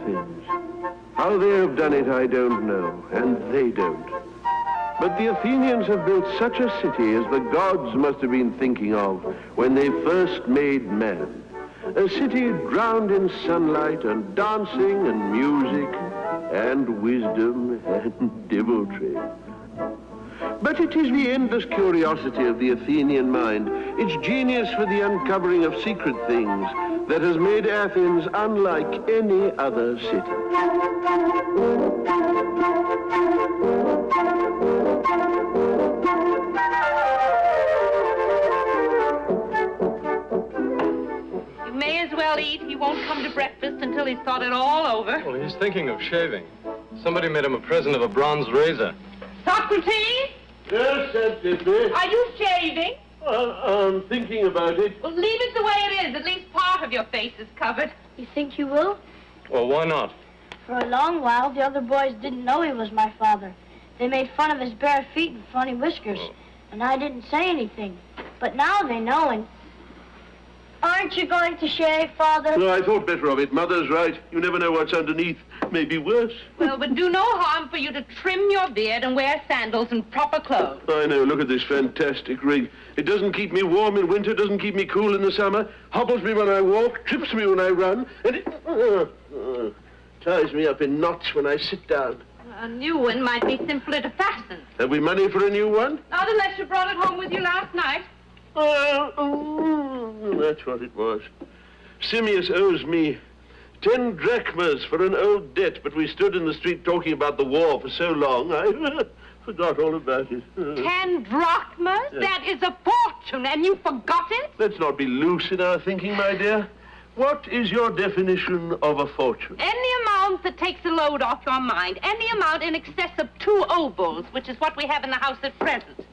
Athens. How they have done it, I don't know, and they don't. But the Athenians have built such a city as the gods must have been thinking of when they first made man. A city drowned in sunlight and dancing and music and wisdom and debauchery. But it is the endless curiosity of the Athenian mind, its genius for the uncovering of secret things, that has made Athens unlike any other city. You may as well eat. He won't come to breakfast until he's thought it all over. Well, he's thinking of shaving. Somebody made him a present of a bronze razor. Socrates? Yes, Xantippe. Are you shaving? I'm thinking about it. Well, leave it the way it is. At least part of your face is covered. You think you will? Well, why not? For a long while, the other boys didn't know he was my father. They made fun of his bare feet and funny whiskers, and I didn't say anything. But now they know, and... Aren't you going to shave, Father? No, I thought better of it. Mother's right. You never know what's underneath. Maybe worse. Well, it would do no harm for you to trim your beard and wear sandals and proper clothes. I know. Look at this fantastic rig. It doesn't keep me warm in winter, doesn't keep me cool in the summer, hobbles me when I walk, trips me when I run, and it ties me up in knots when I sit down. A new one might be simpler to fasten. Have we money for a new one? Not unless you brought it home with you last night. That's what it was. Simmias owes me 10 drachmas for an old debt, but we stood in the street talking about the war for so long, I forgot all about it. 10 drachmas? Yes. That is a fortune, and you forgot it? Let's not be loose in our thinking, my dear. What is your definition of a fortune? Any amount that takes a load off your mind. Any amount in excess of 2 obols, which is what we have in the house at present.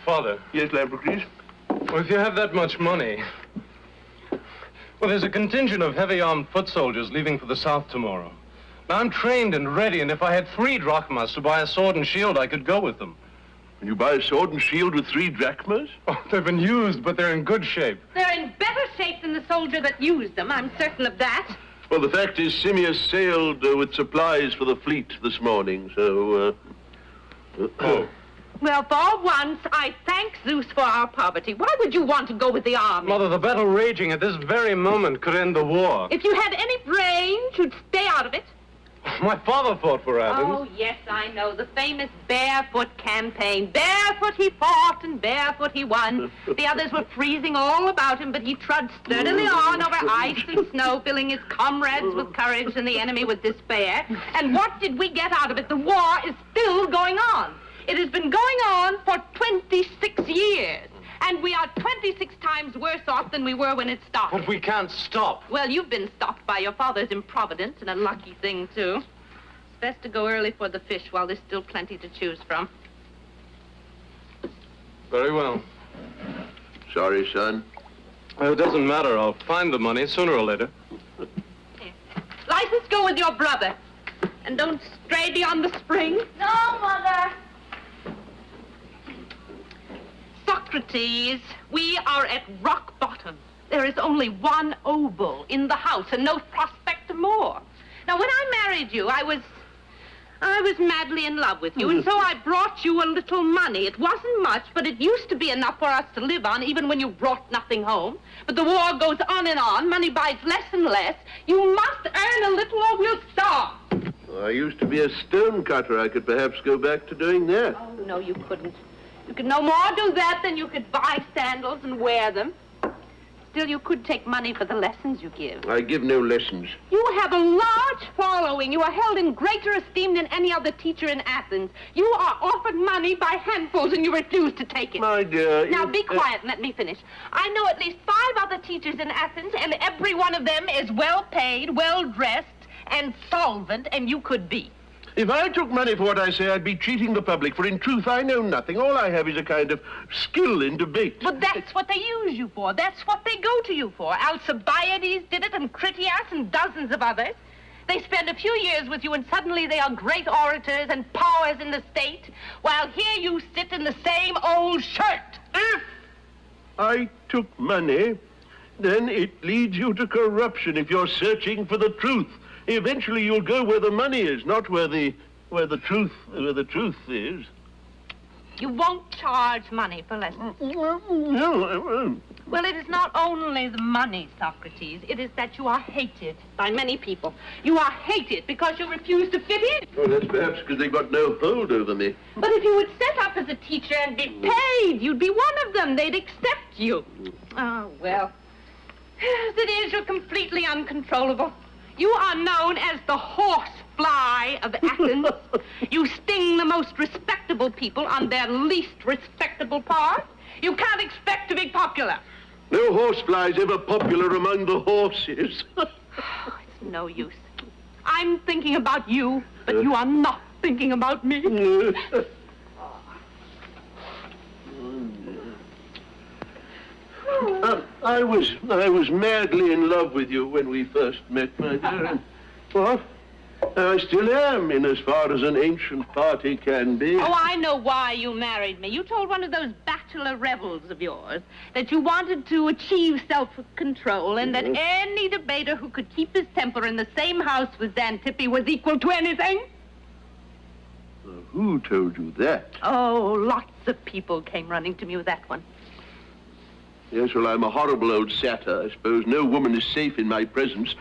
Father. Yes, Lamprocles? Well, if you have that much money... Well, there's a contingent of heavy-armed foot soldiers leaving for the south tomorrow. Now, I'm trained and ready, and if I had 3 drachmas to buy a sword and shield, I could go with them. And you buy a sword and shield with 3 drachmas? Oh, they've been used, but they're in good shape. They're in better shape than the soldier that used them, I'm certain of that. Well, the fact is, Simmias sailed with supplies for the fleet this morning, so, Oh. Well, for once, I thank Zeus for our poverty. Why would you want to go with the army? Mother, the battle raging at this very moment could end the war. If you had any brains, you'd stay out of it. My father fought for Athens. Oh, yes, I know. The famous Barefoot campaign. Barefoot he fought and barefoot he won. The others were freezing all about him, but he trudged sturdily on over ice and snow, filling his comrades with courage and the enemy with despair. And what did we get out of it? The war is still going on. It has been going on for 26 years. And we are 26 times worse off than we were when it started. But we can't stop. Well, you've been stopped by your father's improvidence, an unlucky thing, too. It's best to go early for the fish while there's still plenty to choose from. Very well. Sorry, son. Well, it doesn't matter. I'll find the money sooner or later. Here. Lysis, go with your brother. And don't stray beyond the spring. No, Mother. Socrates, we are at rock bottom. There is only 1 obol in the house and no prospect of more. Now, when I married you, I was madly in love with you, and so I brought you a little money. It wasn't much, but it used to be enough for us to live on, even when you brought nothing home. But the war goes on and on. Money buys less and less. You must earn a little or we'll starve. I used to be a stone cutter. I could perhaps go back to doing that. Oh, no, you couldn't. You could no more do that than you could buy sandals and wear them. Still, you could take money for the lessons you give. I give no lessons. You have a large following. You are held in greater esteem than any other teacher in Athens. You are offered money by handfuls, and you refuse to take it. My dear... Now, be quiet and let me finish. I know at least 5 other teachers in Athens, and every one of them is well-paid, well-dressed, and solvent, and you could be. If I took money for what I say, I'd be cheating the public, for in truth, I know nothing. All I have is a kind of skill in debate. But that's what they use you for. That's what they go to you for. Alcibiades did it, and Critias, and dozens of others. They spend a few years with you, and suddenly they are great orators and powers in the state, while here you sit in the same old shirt. If I took money, then it leads you to corruption if you're searching for the truth. Eventually you'll go where the money is, not where the truth is. You won't charge money for lessons. No, I won't. Well, it is not only the money, Socrates. It is that you are hated by many people. You are hated because you refuse to fit in. Oh, that's perhaps because they've got no hold over me. But if you would set up as a teacher and be paid, you'd be one of them. They'd accept you. Oh, well. As it is, you're completely uncontrollable. You are known as the horsefly of Athens. You sting the most respectable people on their least respectable part. You can't expect to be popular. No horsefly's ever popular among the horses. Oh, it's no use. I'm thinking about you, but you are not thinking about me. I was madly in love with you when we first met, my dear. What? I still am, in as far as an ancient party can be. Oh, I know why you married me. You told one of those bachelor rebels of yours that you wanted to achieve self-control and that any debater who could keep his temper in the same house with Xantippe was equal to anything. Who told you that? Oh, lots of people came running to me with that one. Yes, well, I'm a horrible old satyr. I suppose no woman is safe in my presence.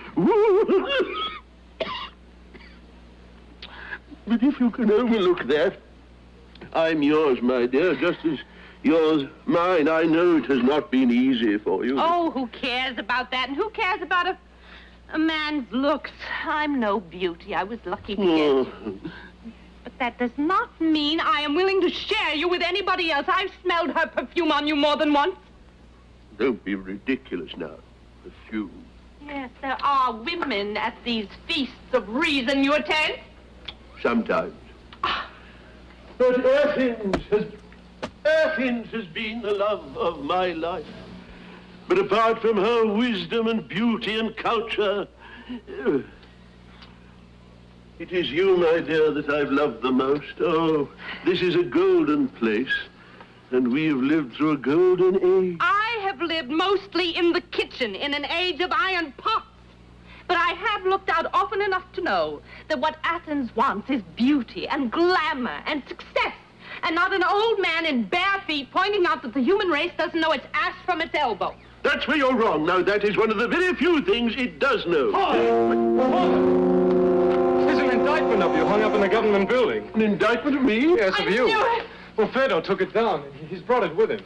But if you can overlook that, I'm yours, my dear, just as yours mine. I know it has not been easy for you. Oh, who cares about that? And who cares about a man's looks? I'm no beauty. I was lucky to get you. But that does not mean I am willing to share you with anybody else. I've smelled her perfume on you more than once. Don't be ridiculous now. Perfume. Yes, there are women at these feasts of reason you attend. Sometimes. But Athens has been the love of my life. But apart from her wisdom and beauty and culture, it is you, my dear, that I've loved the most. Oh, this is a golden place, and we have lived through a golden age. I have lived mostly in the kitchen in an age of iron pots. But I have looked out often enough to know that what Athens wants is beauty and glamour and success, and not an old man in bare feet pointing out that the human race doesn't know its ass from its elbow. That's where you're wrong. Now, that is one of the very few things it does know. There's an indictment of you hung up in the government building. An indictment of me? Yes, of you. I knew it. Well, Theodote took it down. He's brought it with him.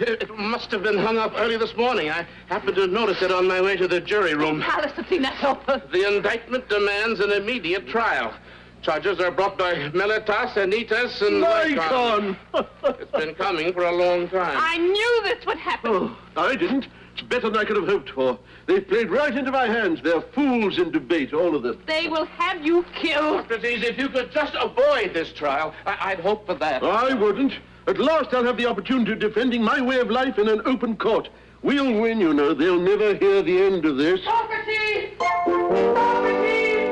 It must have been hung up early this morning. I happened to notice it on my way to the jury room. Alice, have seen that helper. The indictment demands an immediate trial. Charges are brought by Meletos, Anytas, and Lycon. It's been coming for a long time. I knew this would happen. Oh, I didn't. It's better than I could have hoped for. They've played right into my hands. They're fools in debate, all of them. They will have you killed. Socrates, if you could just avoid this trial, I'd hope for that. I wouldn't. At last I'll have the opportunity of defending my way of life in an open court. We'll win, you know. They'll never hear the end of this. Socrates! Socrates!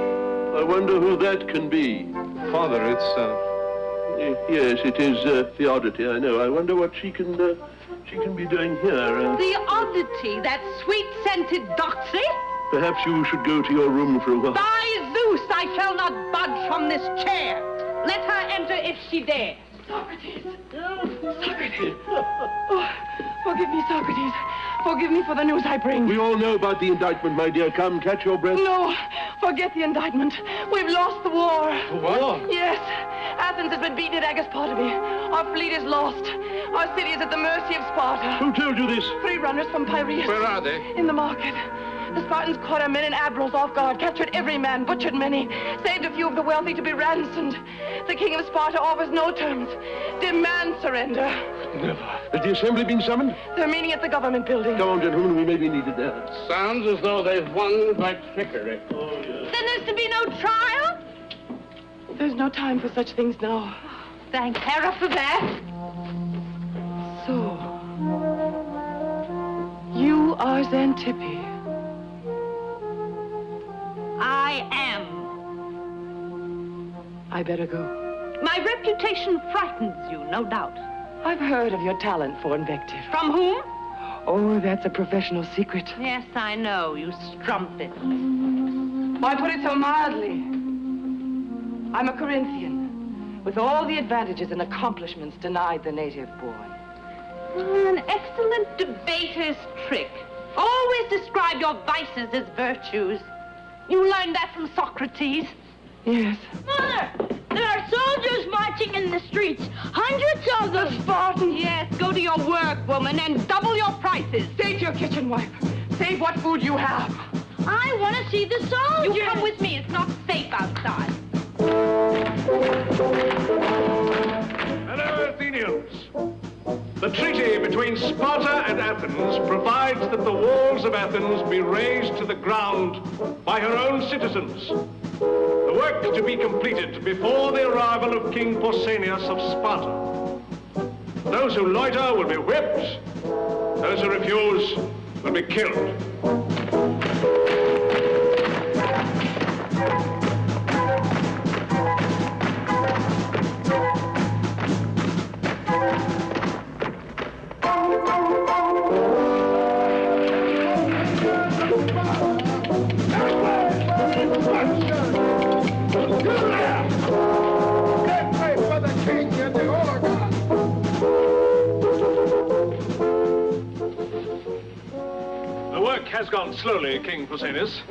I wonder who that can be. Father, it's, Yes, it is Theodote, I know. I wonder what she can be doing here. The oddity, that sweet-scented doxy. Perhaps you should go to your room for a while. By Zeus, I shall not budge from this chair. Let her enter if she dares. Socrates! Socrates! Oh, forgive me, Socrates. Forgive me for the news I bring. We all know about the indictment, my dear. Come, catch your breath. No, forget the indictment. We've lost the war. The war? Yes. Athens has been beaten at Agaspotami. Our fleet is lost. Our city is at the mercy of Sparta. Who told you this? 3 runners from Piraeus. Where are they? In the market. The Spartans caught our men and admirals off guard, captured every man, butchered many, saved a few of the wealthy to be ransomed. The king of Sparta offers no terms. Demand surrender. Never. Has the assembly been summoned? They're meeting at the government building. Come on, gentlemen, we may be needed there. Sounds as though they've won by trickery. Oh, yes. Then there's to be no trial? There's no time for such things now. Thank Hera for that. So, you are Xantippe. I am. I better go. My reputation frightens you, no doubt. I've heard of your talent for invective. From whom? Oh, that's a professional secret. Yes, I know, you strumpet. Why put it so mildly? I'm a Corinthian, with all the advantages and accomplishments denied the native born. An excellent debater's trick. Always describe your vices as virtues. You learned that from Socrates. Yes. Mother, there are soldiers marching in the streets. Hundreds of them. The Spartans. Yes, go to your work, woman, and double your prices. Save your kitchen wife. Save what food you have. I want to see the soldiers. You come with me. It's not safe outside. Hello, Athenians. The treaty between Sparta and Athens provides that the walls of Athens be razed to the ground by her own citizens. The work to be completed before the arrival of King Pausanias of Sparta. Those who loiter will be whipped. Those who refuse will be killed. Has gone slowly, King Pausanias,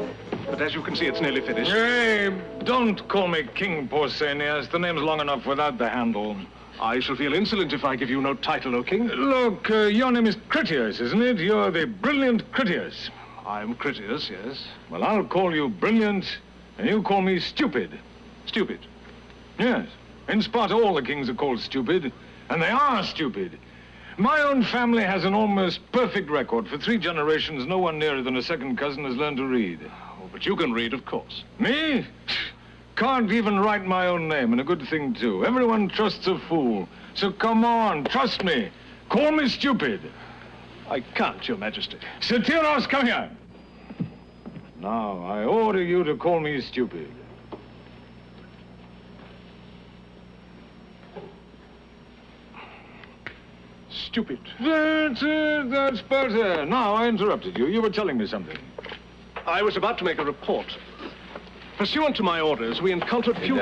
but as you can see, it's nearly finished. Hey, don't call me King Pausanias. The name's long enough without the handle. I shall feel insolent if I give you no title, O King. Look, your name is Critias, isn't it? You're the brilliant Critias. I'm Critias, yes. Well, I'll call you brilliant, and you call me stupid. Stupid. Yes. In Sparta, all the kings are called stupid, and they are stupid. My own family has an almost perfect record. For 3 generations, no one nearer than a second cousin has learned to read. Oh, but you can read, of course. Me? Can't even write my own name, and a good thing, too. Everyone trusts a fool. So come on, trust me. Call me stupid. I can't, Your Majesty. Satyros, come here. Now, I order you to call me stupid. Stupid. That's it, that's better. Now, I interrupted you. You were telling me something. I was about to make a report. Pursuant to my orders, we encountered few...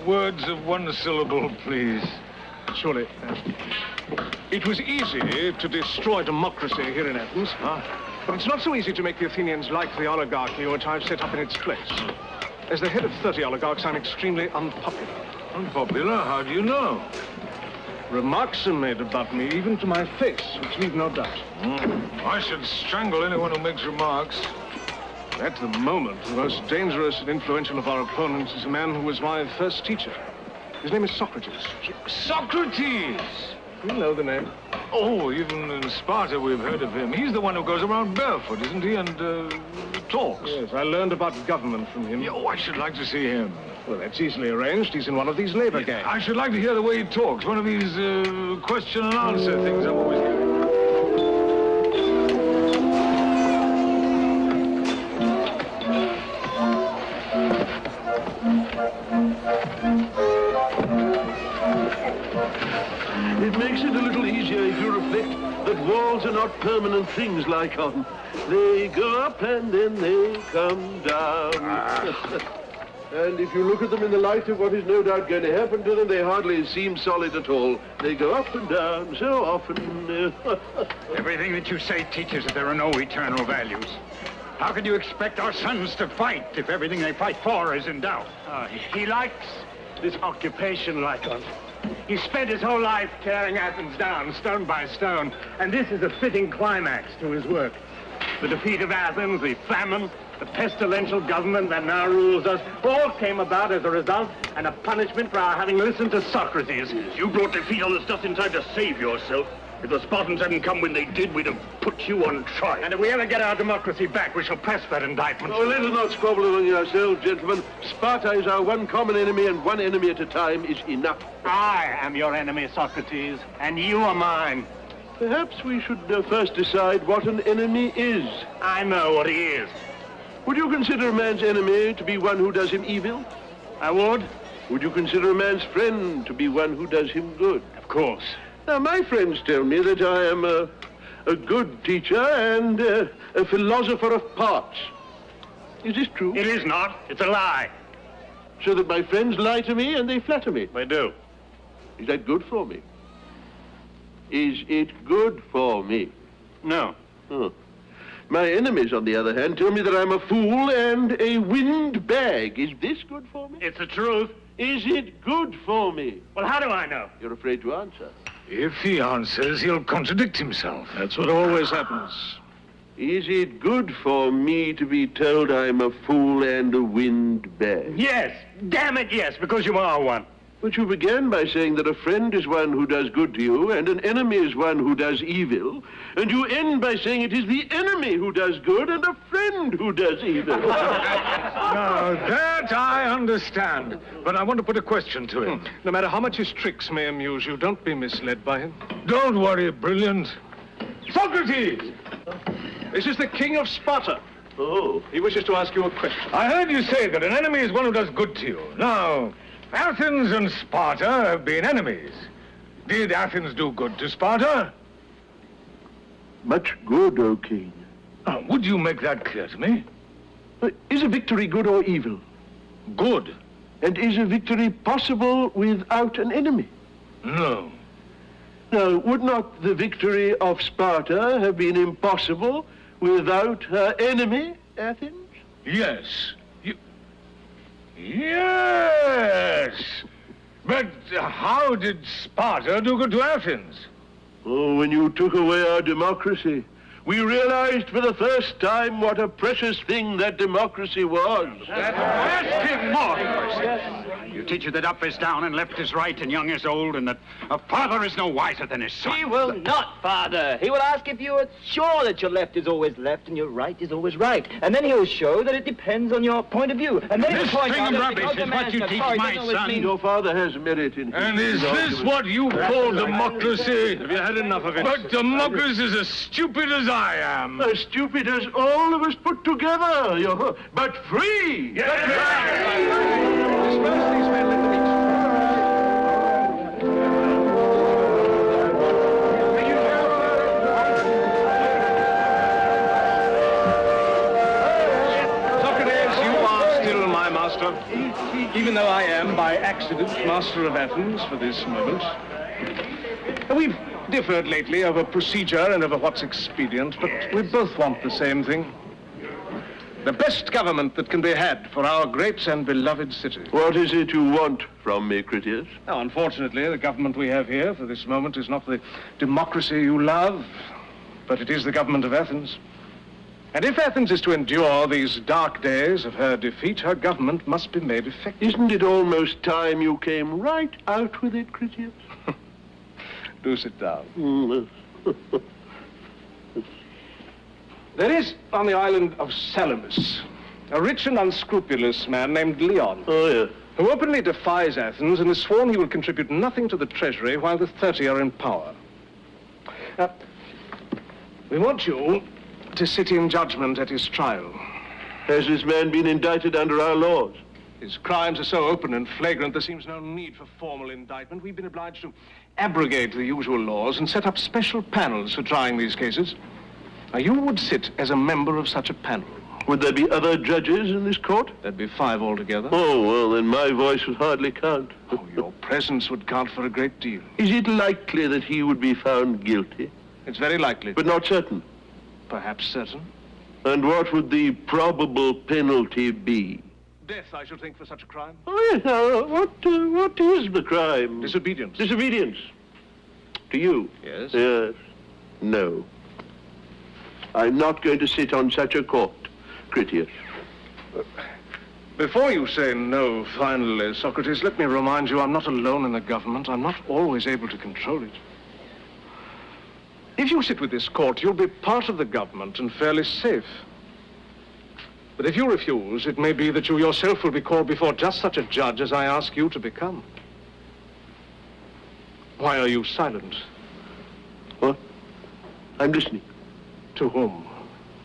words of 1 syllable, please. Surely. It was easy to destroy democracy here in Athens. But it's not so easy to make the Athenians like the oligarchy which I've set up in its place. As the head of 30 oligarchs, I'm extremely unpopular. Unpopular? How do you know? Remarks are made about me, even to my face, which leave no doubt. I should strangle anyone who makes remarks. At the moment, the most dangerous and influential of our opponents is a man who was my first teacher. His name is Socrates. Socrates! You know the name? Oh, even in Sparta we've heard of him. He's the one who goes around barefoot, isn't he, and talks? Yes, I learned about government from him. Yeah, oh, I should like to see him. Well, that's easily arranged. He's in one of these labor gangs. I should like to hear the way he talks. One of these question and answer things I'm always hearing. It makes it a little easier if you reflect that walls are not permanent things like on. They go up and then they come down. And if you look at them in the light of what is no doubt going to happen to them, they hardly seem solid at all. They go up and down so often. Everything that you say teaches that there are no eternal values. How can you expect our sons to fight if everything they fight for is in doubt? He likes this occupation, Lycon. He spent his whole life tearing Athens down, stone by stone, and this is a fitting climax to his work. The defeat of Athens, the famine, the pestilential government that now rules us, all came about as a result and a punishment for our having listened to Socrates. You brought defeat on us just in time to save yourself. If the Spartans hadn't come when they did, we'd have put you on trial. And if we ever get our democracy back, we shall press that indictment. Oh, let us not squabble among yourselves, gentlemen. Sparta is our one common enemy, and one enemy at a time is enough. I am your enemy, Socrates, and you are mine. Perhaps we should first decide what an enemy is. I know what he is. Would you consider a man's enemy to be one who does him evil? I would. Would you consider a man's friend to be one who does him good? Of course. Now, my friends tell me that I am a good teacher and a philosopher of parts. Is this true? It is not. It's a lie. So that my friends lie to me and they flatter me. They do. Is that good for me? Is it good for me? No. Oh. My enemies, on the other hand, tell me that I'm a fool and a windbag. Is this good for me? It's the truth. Is it good for me? Well, how do I know? You're afraid to answer. If he answers, he'll contradict himself. That's what always happens. Is it good for me to be told I'm a fool and a windbag? Yes. Damn it, yes, because you are one. But you began by saying that a friend is one who does good to you and an enemy is one who does evil. And you end by saying it is the enemy who does good and a friend who does evil. Now, that I understand. But I want to put a question to him. No matter how much his tricks may amuse you, don't be misled by him. Don't worry, Brilliant. Socrates! This is the king of Sparta. Oh. He wishes to ask you a question. I heard you say that an enemy is one who does good to you. Now, Athens and Sparta have been enemies. Did Athens do good to Sparta? Much good, O king. Would you make that clear to me? Is a victory good or evil? Good. And is a victory possible without an enemy? No. Now, would not the victory of Sparta have been impossible without her enemy, Athens? Yes. Yes! But how did Sparta do good to Athens? Oh, when you took away our democracy, we realized for the first time what a precious thing that democracy was. Ask him more. You teach you that up is down and left is right and young is old and that a father is no wiser than his son. He will not, Father. He will ask if you are sure that your left is always left and your right is always right. And then he'll show that it depends on your point of view. And then This he'll point string out of that rubbish because is the what man's you not teach sorry, my doesn't always son. mean- Your father has merit in his And is this argument. what you call democracy? Have you had enough of it? But democracy is as stupid as I am. As stupid as all of us put together, but free! Disperse these men, let them eat. Socrates, you are still my master, even though I am, by accident, master of Athens for this moment. We've differed lately over procedure and over what's expedient, but we both want the same thing. The best government that can be had for our great and beloved city. What is it you want from me, Critias? Now, unfortunately, the government we have here for this moment is not the democracy you love, but it is the government of Athens. And if Athens is to endure these dark days of her defeat, her government must be made effective. Isn't it almost time you came right out with it, Critias? Do sit down. Mm. There is on the island of Salome a rich and unscrupulous man named Leon, Oh, yeah. who openly defies Athens and has sworn he will contribute nothing to the treasury while the 30 are in power. Now, we want you to sit in judgment at his trial. Has this man been indicted under our laws? His crimes are so open and flagrant, there seems no need for formal indictment. We've been obliged to abrogate the usual laws and set up special panels for trying these cases. Now, you would sit as a member of such a panel. Would there be other judges in this court? There'd be 5 altogether. Oh, well, then my voice would hardly count. Oh, your presence would count for a great deal. Is it likely that he would be found guilty? It's very likely. But not certain. Perhaps certain. And what would the probable penalty be? Death, I should think, for such a crime. Oh, yes. Now, what is the crime? Disobedience. Disobedience. To you? Yes. Yes. No. I'm not going to sit on such a court, Critias. Before you say no, finally, Socrates, let me remind you I'm not alone in the government. I'm not always able to control it. If you sit with this court, you'll be part of the government and fairly safe. But if you refuse, it may be that you yourself will be called before just such a judge as I ask you to become. Why are you silent? What? I'm listening. To whom?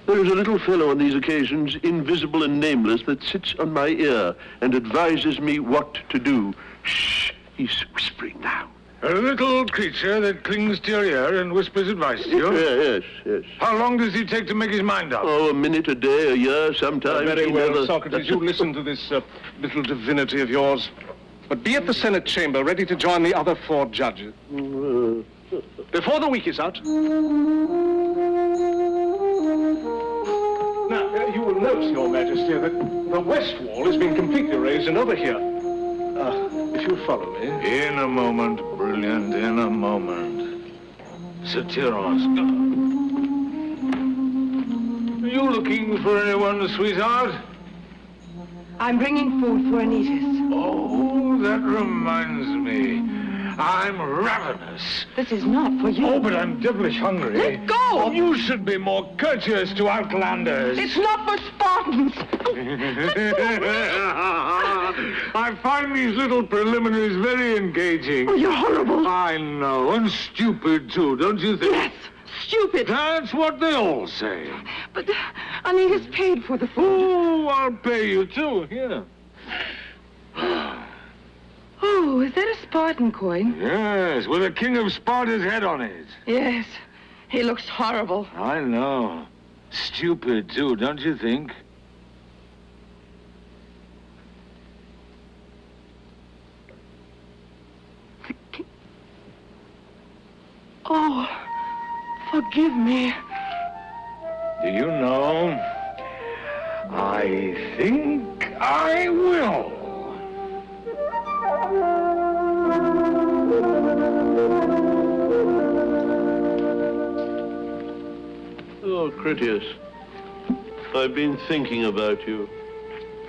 There is a little fellow on these occasions, invisible and nameless, that sits on my ear and advises me what to do. Shh! He's whispering now. A little creature that clings to your ear and whispers advice to you? Yes. How long does he take to make his mind up? Oh, a minute, a day, a year, sometimes. Very he well, never... Socrates, you listen to this little divinity of yours. But be at the Senate chamber, ready to join the other 4 judges. Before the week is out. Now, you will note, Your Majesty, that the west wall has been completely raised and over here. If you'll follow me. In a moment, brilliant, in a moment. Satyros. Are you looking for anyone, sweetheart? I'm bringing food for Anytus. Oh, that reminds me. I'm ravenous. This is not for you. Oh, but I'm devilish hungry. Let go! Oh, you should be more courteous to outlanders. It's not for Spartans. I find these little preliminaries very engaging. Oh, you're horrible. I know, and stupid, too, don't you think? Yes, stupid. That's what they all say. But Anytus paid for the food. Oh, I'll pay you, too. Here. Oh, is that a Spartan coin? Yes, with the king of Sparta's head on it. Yes. He looks horrible. I know. Stupid, too, don't you think? Oh, forgive me. Do you know, I think I will. Oh, Critias, I've been thinking about you.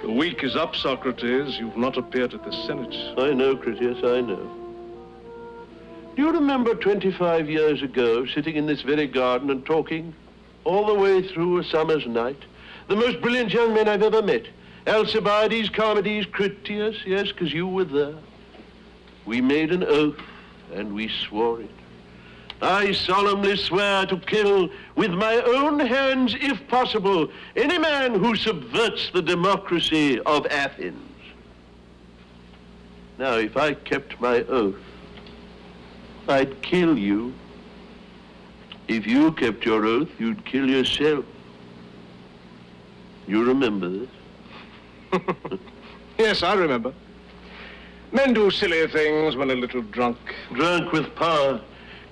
The week is up, Socrates. You've not appeared at the Senate. I know, Critias, I know. Do you remember 25 years ago, sitting in this very garden and talking all the way through a summer's night? The most brilliant young men I've ever met. Alcibiades, Charmides, Critias, yes, because you were there. We made an oath, and we swore it. I solemnly swear to kill with my own hands, if possible, any man who subverts the democracy of Athens. Now, if I kept my oath, I'd kill you. If you kept your oath, you'd kill yourself. You remember this? Yes, I remember. Men do silly things when a little drunk. Drunk with power.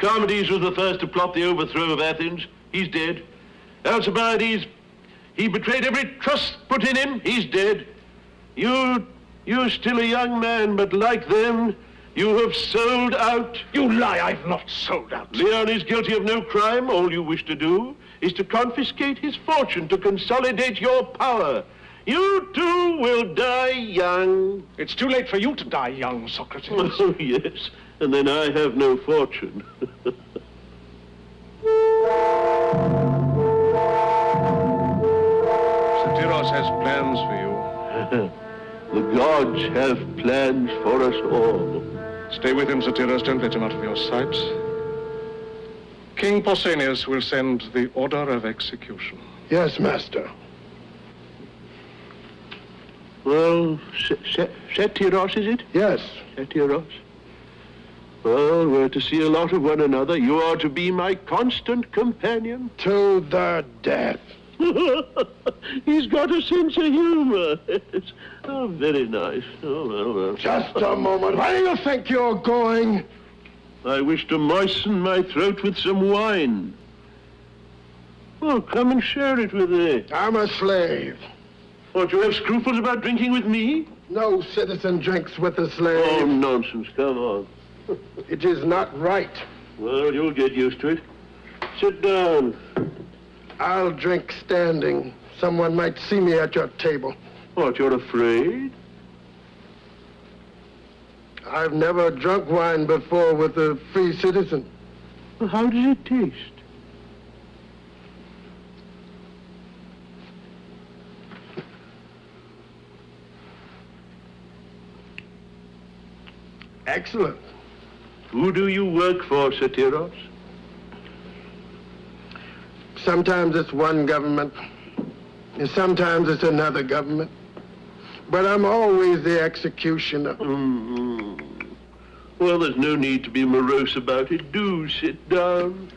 Charmides was the first to plot the overthrow of Athens. He's dead. Alcibiades, he betrayed every trust put in him. He's dead. You're still a young man, but like them, you have sold out. You lie, I've not sold out. Leon is guilty of no crime. All you wish to do is to confiscate his fortune, to consolidate your power. You too will die young. It's too late for you to die young, Socrates. Oh, yes. And then I have no fortune. Satyros has plans for you. The gods have plans for us all. Stay with him, Satyros. Don't let him out of your sight. King Pausanias will send the order of execution. Yes, master. Well, Satyros, is it? Yes. Satyros. Well, we're to see a lot of one another. You are to be my constant companion. To the death. He's got a sense of humor. Oh, very nice. Oh, well. Just a moment. Where do you think you're going? I wish to moisten my throat with some wine. Oh, come and share it with me. I'm a slave. What, you have scruples about drinking with me? No citizen drinks with a slave. Oh, nonsense. Come on. It is not right. Well, you'll get used to it. Sit down. I'll drink standing. Someone might see me at your table. What, you're afraid? I've never drunk wine before with a free citizen. Well, how does it taste? Excellent. Who do you work for, Satyros? Sometimes it's one government, and sometimes it's another government. But I'm always the executioner. Well, there's no need to be morose about it. Do sit down.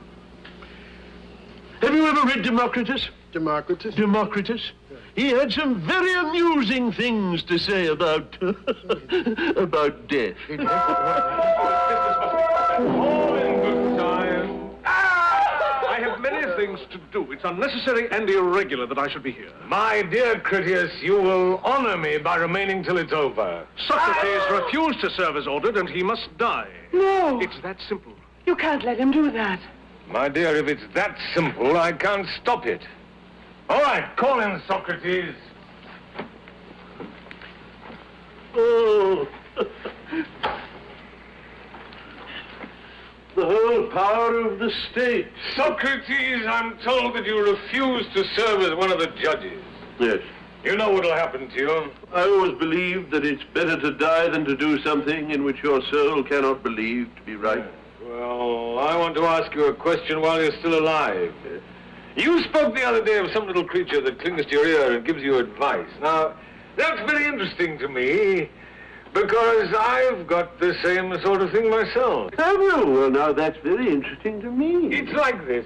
Have you ever read Democritus? Democritus? Democritus? He had some very amusing things to say about about death. All in good time. I have many things to do. It's unnecessary and irregular that I should be here. My dear Critias, you will honor me by remaining till it's over. Socrates refused to serve as ordered, and he must die. No. It's that simple. You can't let him do that. My dear, if it's that simple, I can't stop it. All right, call in Socrates. Oh. The whole power of the state. Socrates, I'm told that you refuse to serve as one of the judges. Yes. You know what'll happen to you. I always believed that it's better to die than to do something in which your soul cannot believe to be right. Well, I want to ask you a question while you're still alive. You spoke the other day of some little creature that clings to your ear and gives you advice. Now, that's very interesting to me, because I've got the same sort of thing myself. Have you? Well, now that's very interesting to me. It's like this.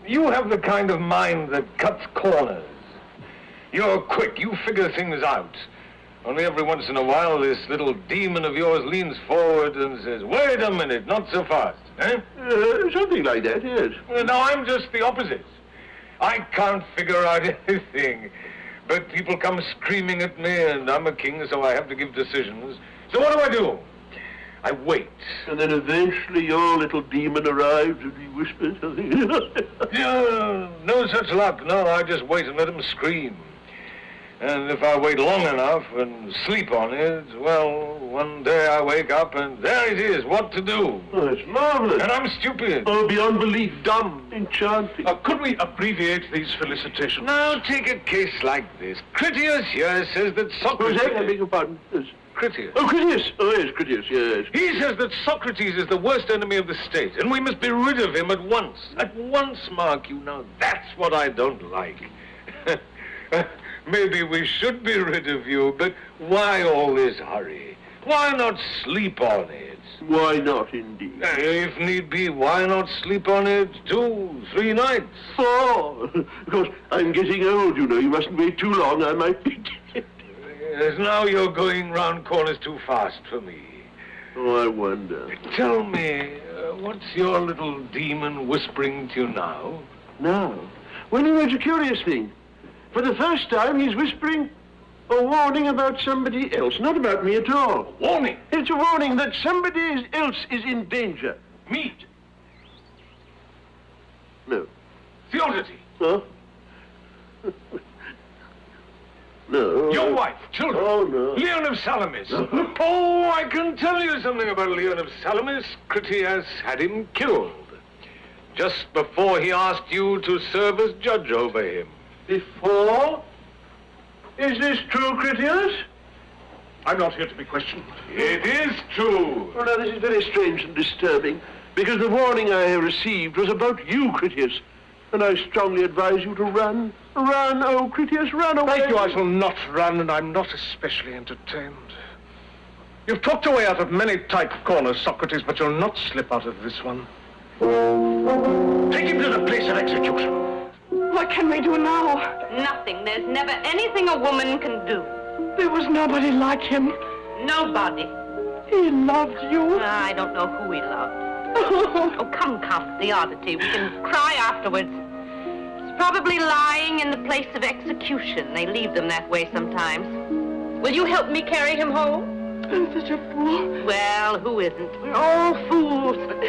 You have the kind of mind that cuts corners. You're quick. You figure things out. Only every once in a while, this little demon of yours leans forward and says, wait a minute, not so fast. Eh? Something like that, yes. No, I'm just the opposite. I can't figure out anything. But people come screaming at me, and I'm a king, so I have to give decisions. So what do? I wait. And then eventually your little demon arrives and he whispers something. No such luck. No, I just wait and let him scream. And if I wait long enough and sleep on it, well, one day I wake up and there it is, what to do. Oh, it's marvelous. And I'm stupid. Oh, beyond belief, dumb, enchanting. Could we abbreviate these felicitations? Now, take a case like this. Critias here says that Socrates... I beg your pardon. Yes. Critias. Oh, Critias. Oh, yes, Critias, yes. He says that Socrates is the worst enemy of the state, and we must be rid of him at once. At once, mark you. Now, that's what I don't like. Maybe we should be rid of you, but why all this hurry? Why not sleep on it? Why not, indeed? If need be, why not sleep on it 2, 3 nights? 4. Because I'm getting old, you know. You mustn't wait too long. I might be dead. Yes, now you're going round corners too fast for me. Oh, I wonder. Tell me, what's your little demon whispering to you now? Now? Well, you know, it's a curious thing. For the first time, he's whispering a warning about somebody else, not about me at all. Warning? It's a warning that somebody else is in danger. Me? No. Theodote? Huh? No. Your wife, children? Oh, no. Leon of Salamis. Oh, I can tell you something about Leon of Salamis. Critias had him killed just before he asked you to serve as judge over him. Before? Is this true, Critias? I'm not here to be questioned. It is true. Oh, now, this is very strange and disturbing, because the warning I have received was about you, Critias, and I strongly advise you to run. Run, oh, Critias, run away. Thank you, I shall not run, and I'm not especially entertained. You've talked your way out of many tight corners, Socrates, but you'll not slip out of this one. Take him to the place of execution. What can we do now? Nothing. There's never anything a woman can do. There was nobody like him. Nobody. He loved you. I don't know who he loved. Oh, come, Theodote. We can cry afterwards. He's probably lying in the place of execution. They leave them that way sometimes. Will you help me carry him home? I'm such a fool. Well, who isn't? We're all fools. But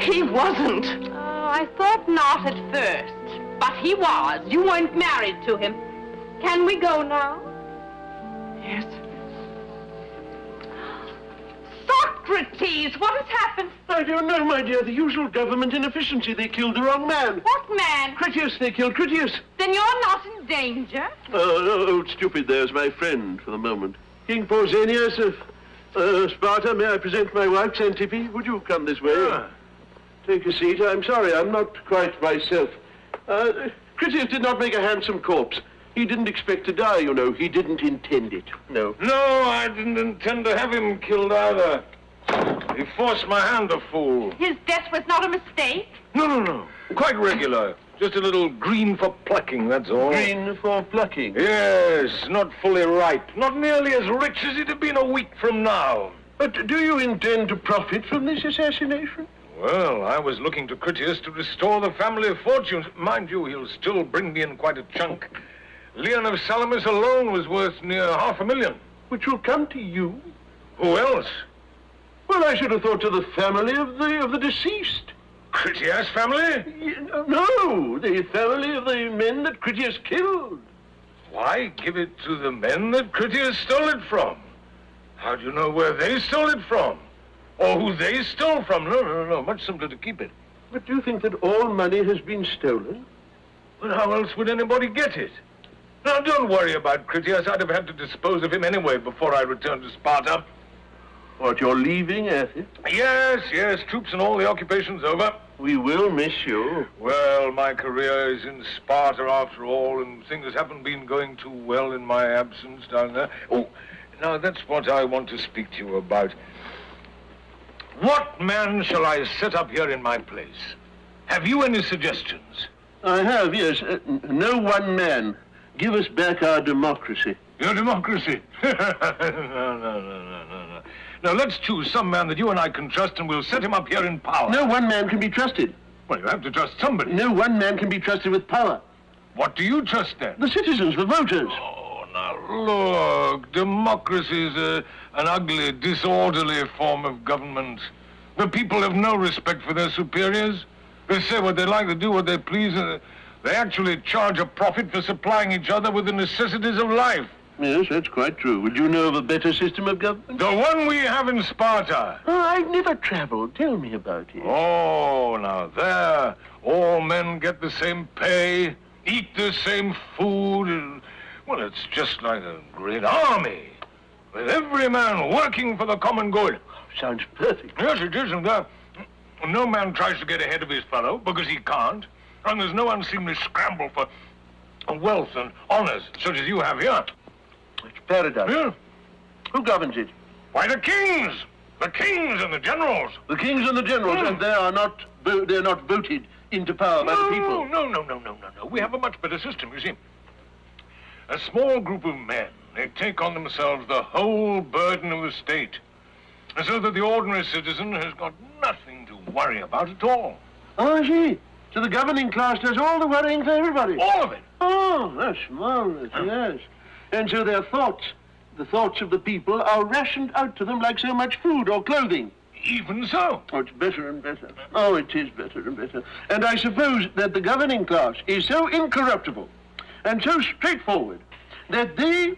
he wasn't. Oh, I thought not at first. But he was. You weren't married to him. Can we go now? Yes. Socrates, what has happened? I don't know, my dear. The usual government inefficiency. They killed the wrong man. What man? Critias. They killed Critias. Then you're not in danger. Oh, stupid. There's my friend for the moment. King Pausanias of Sparta. May I present my wife, Xantippe? Would you come this way? Ah. Take a seat. I'm sorry. I'm not quite myself. Critias did not make a handsome corpse. He didn't expect to die, you know. He didn't intend it. No. No, I didn't intend to have him killed either. He forced my hand, the fool. His death was not a mistake? No. Quite regular. Just a little green for plucking, that's all. Green for plucking? Yes, not fully ripe. Not nearly as rich as it'd have been a week from now. But do you intend to profit from this assassination? Well, I was looking to Critias to restore the family fortunes. Mind you, he'll still bring me in quite a chunk. Leon of Salamis alone was worth near $500,000. Which will come to you? Who else? Well, I should have thought to the family of the deceased. Critias family? No, the family of the men that Critias killed. Why give it to the men that Critias stole it from? How do you know where they stole it from? Or who they stole from? No. Much simpler to keep it. But do you think that all money has been stolen? But how else would anybody get it? Now, don't worry about Critias. I'd have had to dispose of him anyway before I returned to Sparta. What, you're leaving Athens? Yes. Troops and all the occupation's over. We will miss you. Well, my career is in Sparta after all, and things haven't been going too well in my absence down there. Oh, now that's what I want to speak to you about. What man shall I set up here in my place? Have you any suggestions? I have, yes. No one man. Give us back our democracy. Your democracy? No. Now, let's choose some man that you and I can trust, and we'll set him up here in power. No one man can be trusted. Well, you have to trust somebody. No one man can be trusted with power. What do you trust, then? The citizens, the voters. Oh, now, look. Democracy is an ugly, disorderly form of government. The people have no respect for their superiors. They say what they like, they do what they please, and they actually charge a profit for supplying each other with the necessities of life. Yes, that's quite true. Would you know of a better system of government? The one we have in Sparta. Oh, I've never traveled. Tell me about it. Oh, now there, all men get the same pay, eat the same food. And, well, it's just like a great army, with every man working for the common good. Sounds perfect. Yes, it is, and no man tries to get ahead of his fellow, because he can't. And there's no unseemly scramble for wealth and honors, such as you have here. It's paradise. Yeah. Who governs it? Why, the kings! The kings and the generals. The kings and the generals, and they're not voted into power by the people. No. We have a much better system, you see. A small group of men, they take on themselves the whole burden of the state, so that the ordinary citizen has got nothing to worry about at all. Oh, I see. So the governing class does all the worrying for everybody. All of it. Oh, that's marvelous, yes. And so their thoughts, the thoughts of the people, are rationed out to them like so much food or clothing. Even so. Oh, it's better and better. Oh, it is better and better. And I suppose that the governing class is so incorruptible and so straightforward that they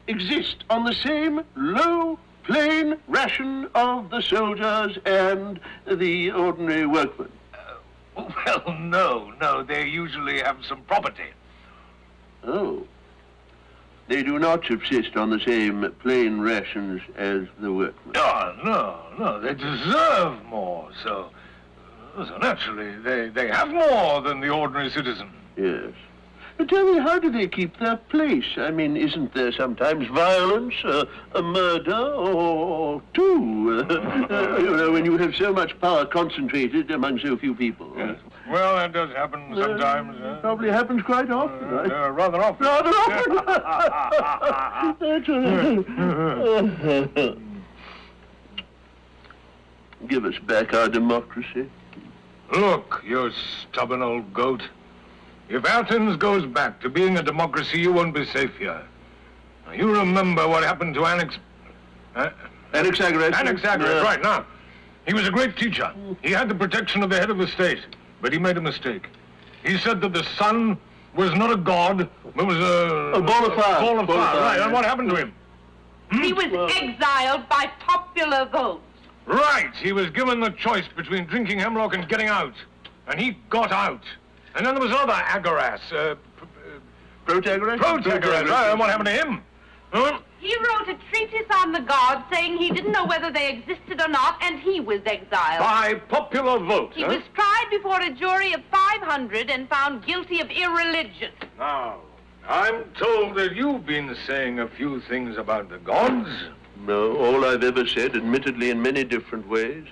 exist on the same low, plain ration of the soldiers and the ordinary workmen. Well, no. They usually have some property. Oh. They do not subsist on the same plain rations as the workmen. Oh, no. They deserve more, so naturally, they have more than the ordinary citizen. Yes. But tell me, how do they keep their place? I mean, isn't there sometimes violence, a murder, or two? When you have so much power concentrated among so few people. Yes. Well, that does happen sometimes. Probably happens quite often, right? Rather often. Rather often. Give us back our democracy. Look, you stubborn old goat. If Athens goes back to being a democracy, you won't be safe here. Now, you remember what happened to Anaxagoras. Anaxagoras, right. Now, he was a great teacher. He had the protection of the head of the state, but he made a mistake. He said that the sun was not a god, but was a ball of fire. Ball of fire, right. And what happened to him? He was exiled by popular vote. Right. He was given the choice between drinking hemlock and getting out. And he got out. And then there was another Agoras. Protagoras? Protagoras, right. And what happened to him? Huh? He wrote a treatise on the gods saying he didn't know whether they existed or not, and he was exiled. By popular vote, He was tried before a jury of 500 and found guilty of irreligion. Now, I'm told that you've been saying a few things about the gods. No, all I've ever said, admittedly in many different ways,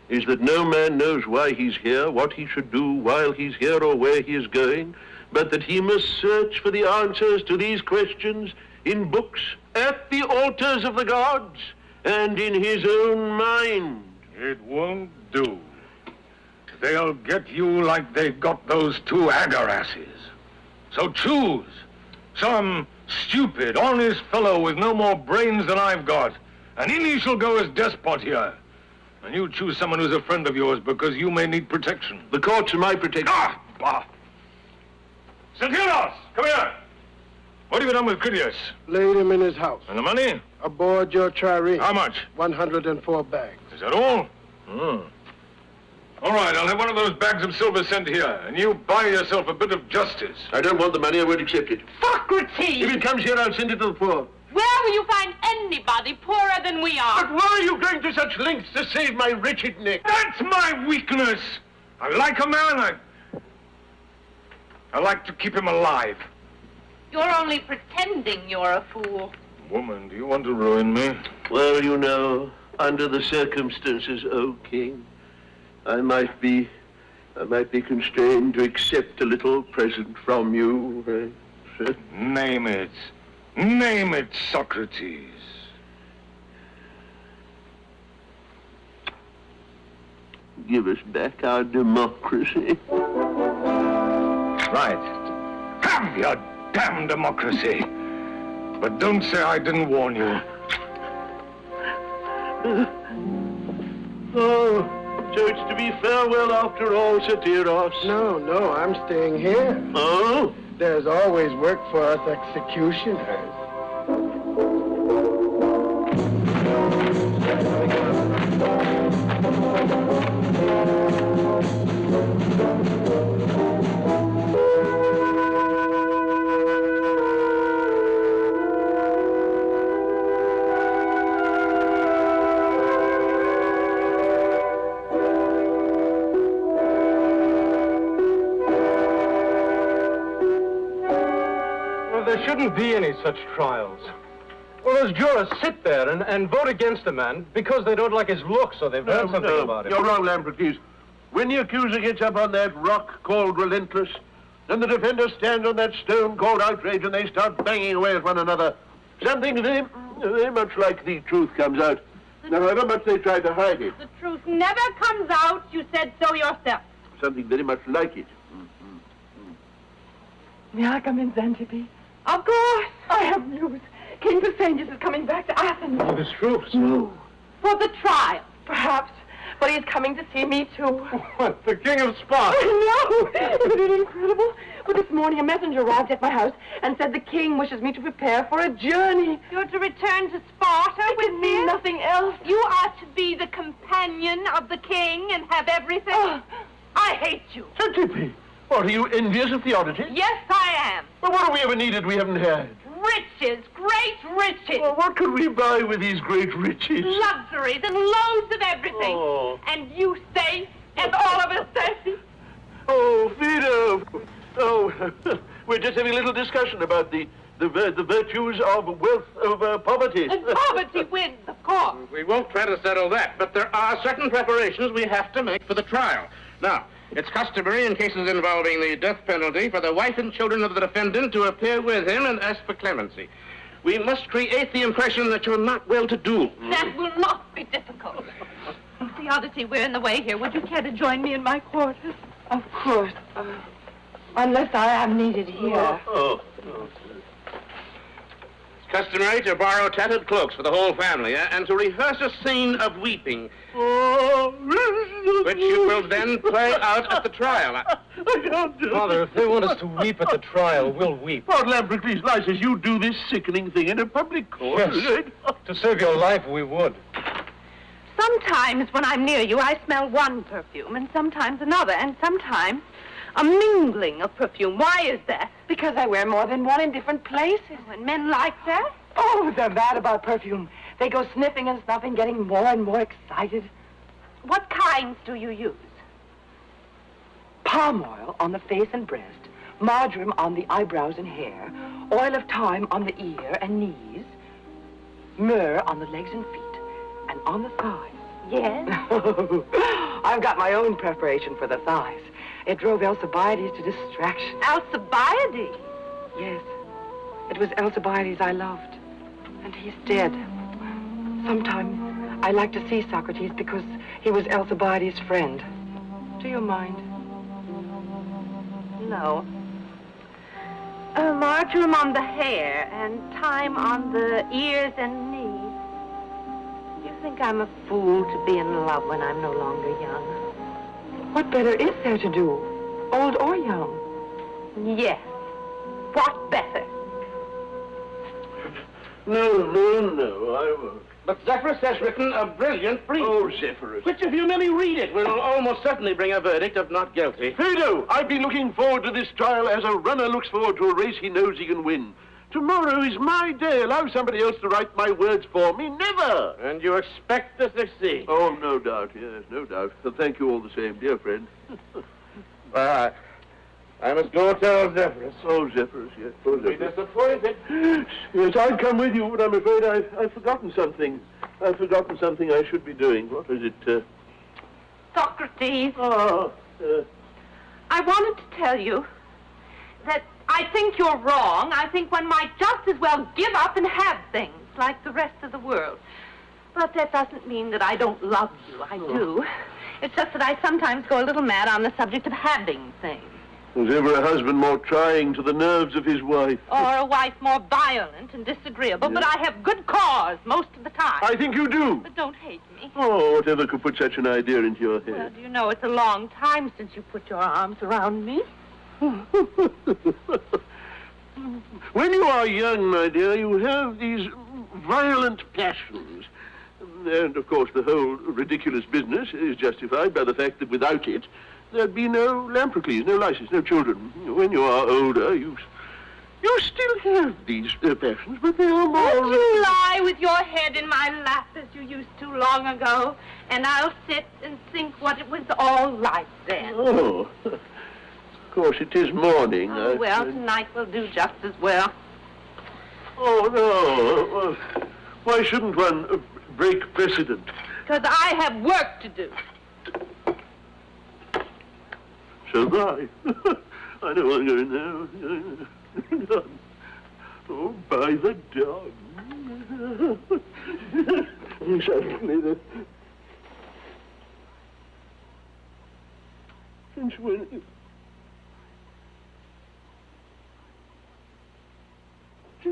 is that no man knows why he's here, what he should do while he's here, or where he is going, but that he must search for the answers to these questions in books, at the altars of the gods, and in his own mind. It won't do. They'll get you like they got those two agarasses. So choose some stupid, honest fellow with no more brains than I've got, and in he shall go as despot here. And you choose someone who's a friend of yours because you may need protection. The courts are my protection. Ah! Bah! Theodote, come here! What have you done with Critias? Laid him in his house. And the money? Aboard your trireme. How much? 104 bags. Is that all? All right, I'll have one of those bags of silver sent here, and you buy yourself a bit of justice. I don't want the money, I won't accept it. Socrates! If it comes here, I'll send it to the poor. Where will you find anybody poorer than we are? But why are you going to such lengths to save my wretched neck? That's my weakness. I like a man, I like to keep him alive. You're only pretending you're a fool. Woman, do you want to ruin me? Well, you know, under the circumstances, O king, I might be constrained to accept a little present from you. Name it. Name it, Socrates. Give us back our democracy. Right. Have your damn democracy. But don't say I didn't warn you. Oh, so it's to be farewell after all, Satyros? No, I'm staying here. Oh? There's always work for us executioners. There shouldn't be any such trials. Well, those jurors sit there and vote against a man because they don't like his looks or they've heard something about him. You're wrong, Lamprocles. When the accuser gets up on that rock called Relentless, and the defender stands on that stone called Outrage, and they start banging away at one another, something very much like the truth comes out. However much they try to hide it. The truth never comes out. You said so yourself. Something very much like it. May I come in, Xantippe? Of course. I have news. King Pausanias is coming back to Athens. Oh, this troops. No. For the trial. Perhaps. But he is coming to see me, too. What, the king of Sparta? No! Isn't it incredible? Well, this morning a messenger arrived at my house and said the king wishes me to prepare for a journey. You're to return to Sparta with me? Nothing else. You are to be the companion of the king and have everything? I hate you. Xantippe, what, are you envious of Theodote? Yes, I am. Well, what have we ever needed we haven't had? Riches, great riches. Well, what could we buy with these great riches? Luxuries and loads of everything. Oh. And you safe, and all of us safe. Oh, Fido. Oh, we're just having a little discussion about the virtues of wealth over poverty. And poverty wins, of course. We won't try to settle that, but there are certain preparations we have to make for the trial. Now, it's customary in cases involving the death penalty for the wife and children of the defendant to appear with him and ask for clemency. We must create the impression that you're not well-to-do. That will not be difficult. Theodote, we're in the way here. Would you care to join me in my quarters? Of course. Unless I am needed here. It's customary to borrow tattered cloaks for the whole family, and to rehearse a scene of weeping, which you will then play out at the trial. I can't do it. Father, if they want us to weep at the trial, we'll weep. Oh, Lamprocles, Lysis, you do this sickening thing in a public court. Yes. To save your life, we would. Sometimes when I'm near you, I smell one perfume, and sometimes another, and sometimes a mingling of perfume. Why is that? Because I wear more than one in different places. And men like that? Oh, they're mad about perfume. They go sniffing and snuffing, getting more and more excited. What kinds do you use? Palm oil on the face and breast, marjoram on the eyebrows and hair, oil of thyme on the ear and knees, Myrrh on the legs and feet, and on the thighs. Yes? I've got my own preparation for the thighs. It drove Alcibiades to distraction. Alcibiades? Yes. It was Alcibiades I loved, and he's dead. Sometimes I like to see Socrates because he was Alcibiades' friend. Do you mind? No. Marjoram on the hair and time on the ears and knees. You think I'm a fool to be in love when I'm no longer young? What better is there to do, old or young? Yes. What better? No, I won't. But Zephyrus has written a brilliant brief. Oh, Zephyrus. Which, if you merely read it, will almost certainly bring a verdict of not guilty. Phaedo, I've been looking forward to this trial as a runner looks forward to a race he knows he can win. Tomorrow is my day. Allow somebody else to write my words for me. Never. And you expect to succeed? Oh, no doubt, yes, no doubt. But thank you all the same, dear friend. I must go tell Zephyrus. Oh, Zephyrus, yes. Oh, Be Zephyrus. disappointed. Yes, I'd come with you, but I'm afraid I've forgotten something. I've forgotten something I should be doing. What is it? Socrates. Oh, I wanted to tell you that I think you're wrong. I think one might just as well give up and have things like the rest of the world. But that doesn't mean that I don't love you. I do. It's just that I sometimes go a little mad on the subject of having things. Was ever a husband more trying to the nerves of his wife? Or a wife more violent and disagreeable, but I have good cause most of the time. I think you do. But don't hate me. Oh, whatever could put such an idea into your Well, head? do you know, it's a long time since you put your arms around me. When you are young, my dear, you have these violent passions. And, of course, the whole ridiculous business is justified by the fact that without it, there'd be no Lamprocles, no Lysis, no children. When you are older, you still have these passions, but they are more... Won't you lie with your head in my lap as you used to long ago, and I'll sit and think what it was all like then. Oh, of course, it is morning. Oh, well, tonight will do just as well. Oh, no. Well, why shouldn't one break precedent? Because I have work to do. So have I. I know I'm going now. Oh, by the dog. Exactly. Since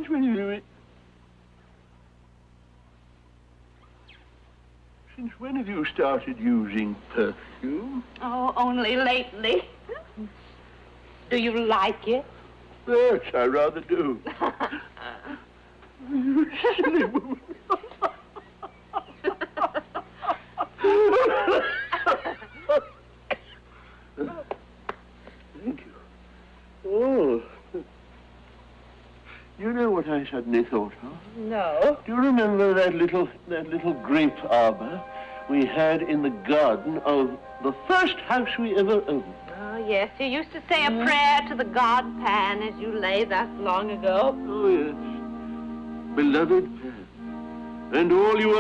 when you do it? Since when have you started using perfume? Oh, only lately. Do you like it? Yes, I rather do. You silly woman. Thank you. Oh. You know what I suddenly thought of? No. Do you remember that little grape arbor we had in the garden of the first house we ever owned? Oh, yes. You used to say a prayer to the god Pan as you lay thus long ago. Oh, yes. Beloved Pan, and all you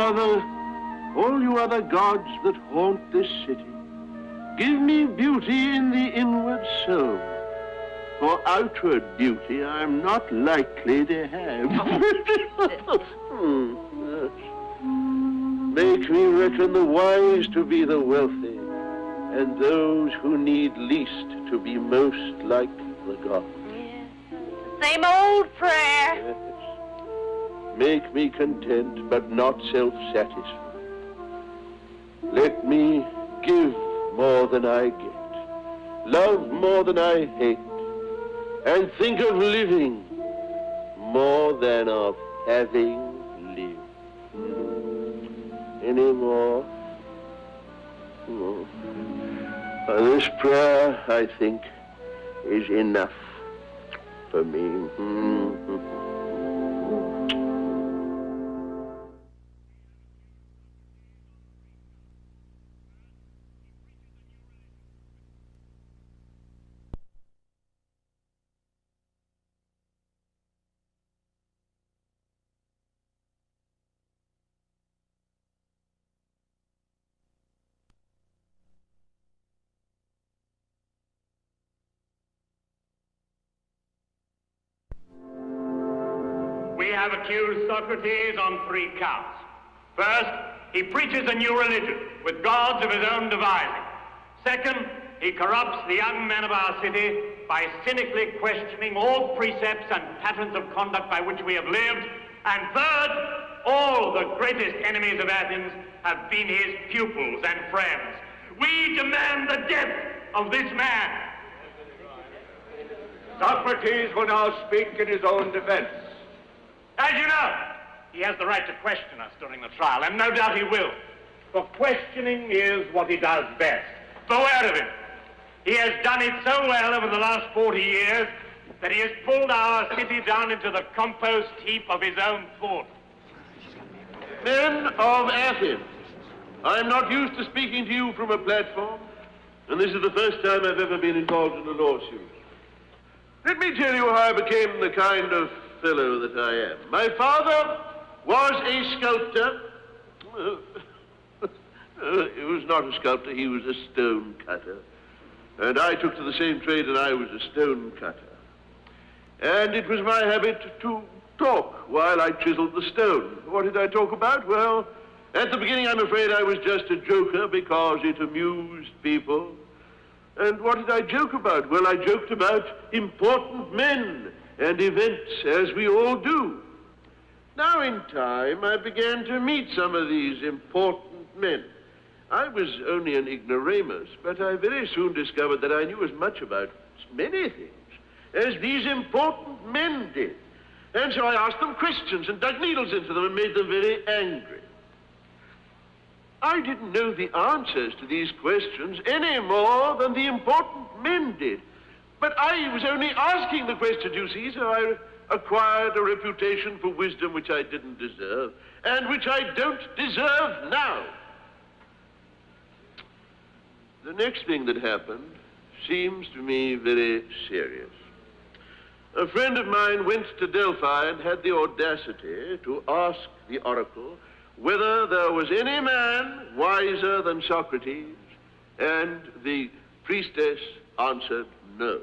other gods that haunt this city, give me beauty in the inward soul. For outward beauty, I'm not likely to have. Make me reckon the wise to be the wealthy, and those who need least to be most like the gods. Yes. Same old prayer. Yes. Make me content, but not self-satisfied. Let me give more than I get, love more than I hate, and think of living more than of having lived. Any more? No. This prayer, I think, is enough for me. have accused Socrates on 3 counts. First, he preaches a new religion with gods of his own devising. Second, he corrupts the young men of our city by cynically questioning all precepts and patterns of conduct by which we have lived. And third, all the greatest enemies of Athens have been his pupils and friends. We demand the death of this man. Socrates will now speak in his own defense. As you know, he has the right to question us during the trial, and no doubt he will. For questioning is what he does best. Beware of him. He has done it so well over the last 40 years that he has pulled our city down into the compost heap of his own thought. Men of Athens, I'm not used to speaking to you from a platform, and this is the first time I've ever been involved in a lawsuit. Let me tell you how I became the kind of fellow that I am. My father was a sculptor. He was not a sculptor, he was a stone cutter. And I took to the same trade, and I was a stone cutter. And it was my habit to talk while I chiseled the stone. What did I talk about? Well, at the beginning, I'm afraid I was just a joker because it amused people. And what did I joke about? Well, I joked about important men and events, as we all do. Now, in time, I began to meet some of these important men. I was only an ignoramus, but I very soon discovered that I knew as much about many things as these important men did. And so I asked them questions and dug needles into them and made them very angry. I didn't know the answers to these questions any more than the important men did. But I was only asking the questions, you see, so I acquired a reputation for wisdom which I didn't deserve, and which I don't deserve now. The next thing that happened seems to me very serious. A friend of mine went to Delphi and had the audacity to ask the oracle whether there was any man wiser than Socrates, and the priestess answered no.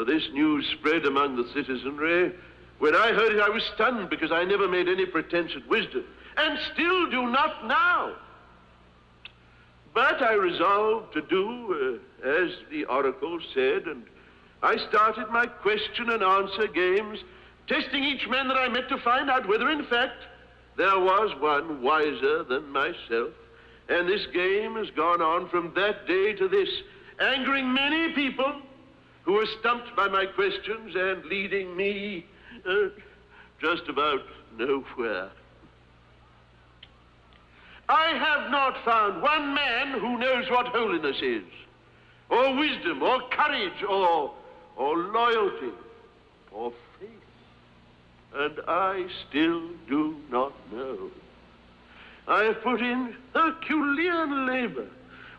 This news spread among the citizenry. When I heard it, I was stunned because I never made any pretense at wisdom, and still do not now. But I resolved to do as the oracle said, and I started my question and answer games, testing each man that I met to find out whether, in fact, there was one wiser than myself. And this game has gone on from that day to this, angering many people who were stumped by my questions and leading me just about nowhere. I have not found one man who knows what holiness is, or wisdom, or courage, or loyalty, or faith. And I still do not know. I have put in Herculean labor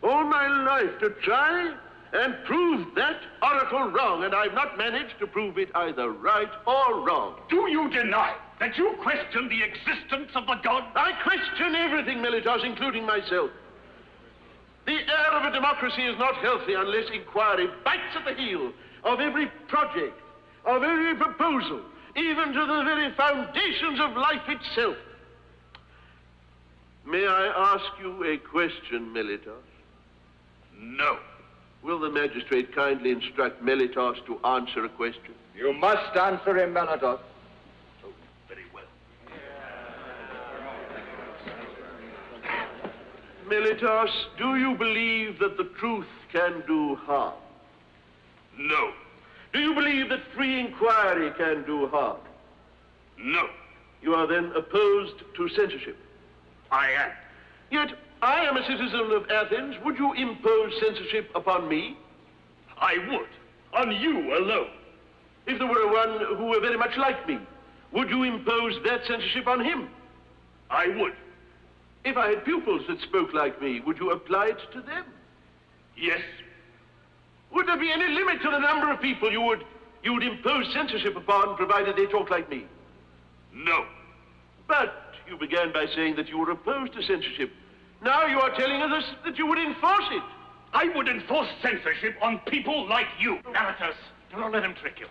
all my life to try and prove that oracle wrong, and I've not managed to prove it either right or wrong. Do you deny that you question the existence of the gods? I question everything, Meletos, including myself. The air of a democracy is not healthy unless inquiry bites at the heel of every project, of every proposal, even to the very foundations of life itself. May I ask you a question, Meletos? No. Will the magistrate kindly instruct Meletos to answer a question? You must answer him, Meletos. Oh, very well. Meletos, do you believe that the truth can do harm? No. Do you believe that free inquiry can do harm? No. You are then opposed to censorship? I am. Yet I am a citizen of Athens. Would you impose censorship upon me? I would. On you alone. If there were one who were very much like me, would you impose that censorship on him? I would. If I had pupils that spoke like me, would you apply it to them? Yes. Would there be any limit to the number of people you would impose censorship upon, provided they talk like me? No. But you began by saying that you were opposed to censorship. Now you are telling us that you would enforce it. I would enforce censorship on people like you. Meletos, do not let him trick you.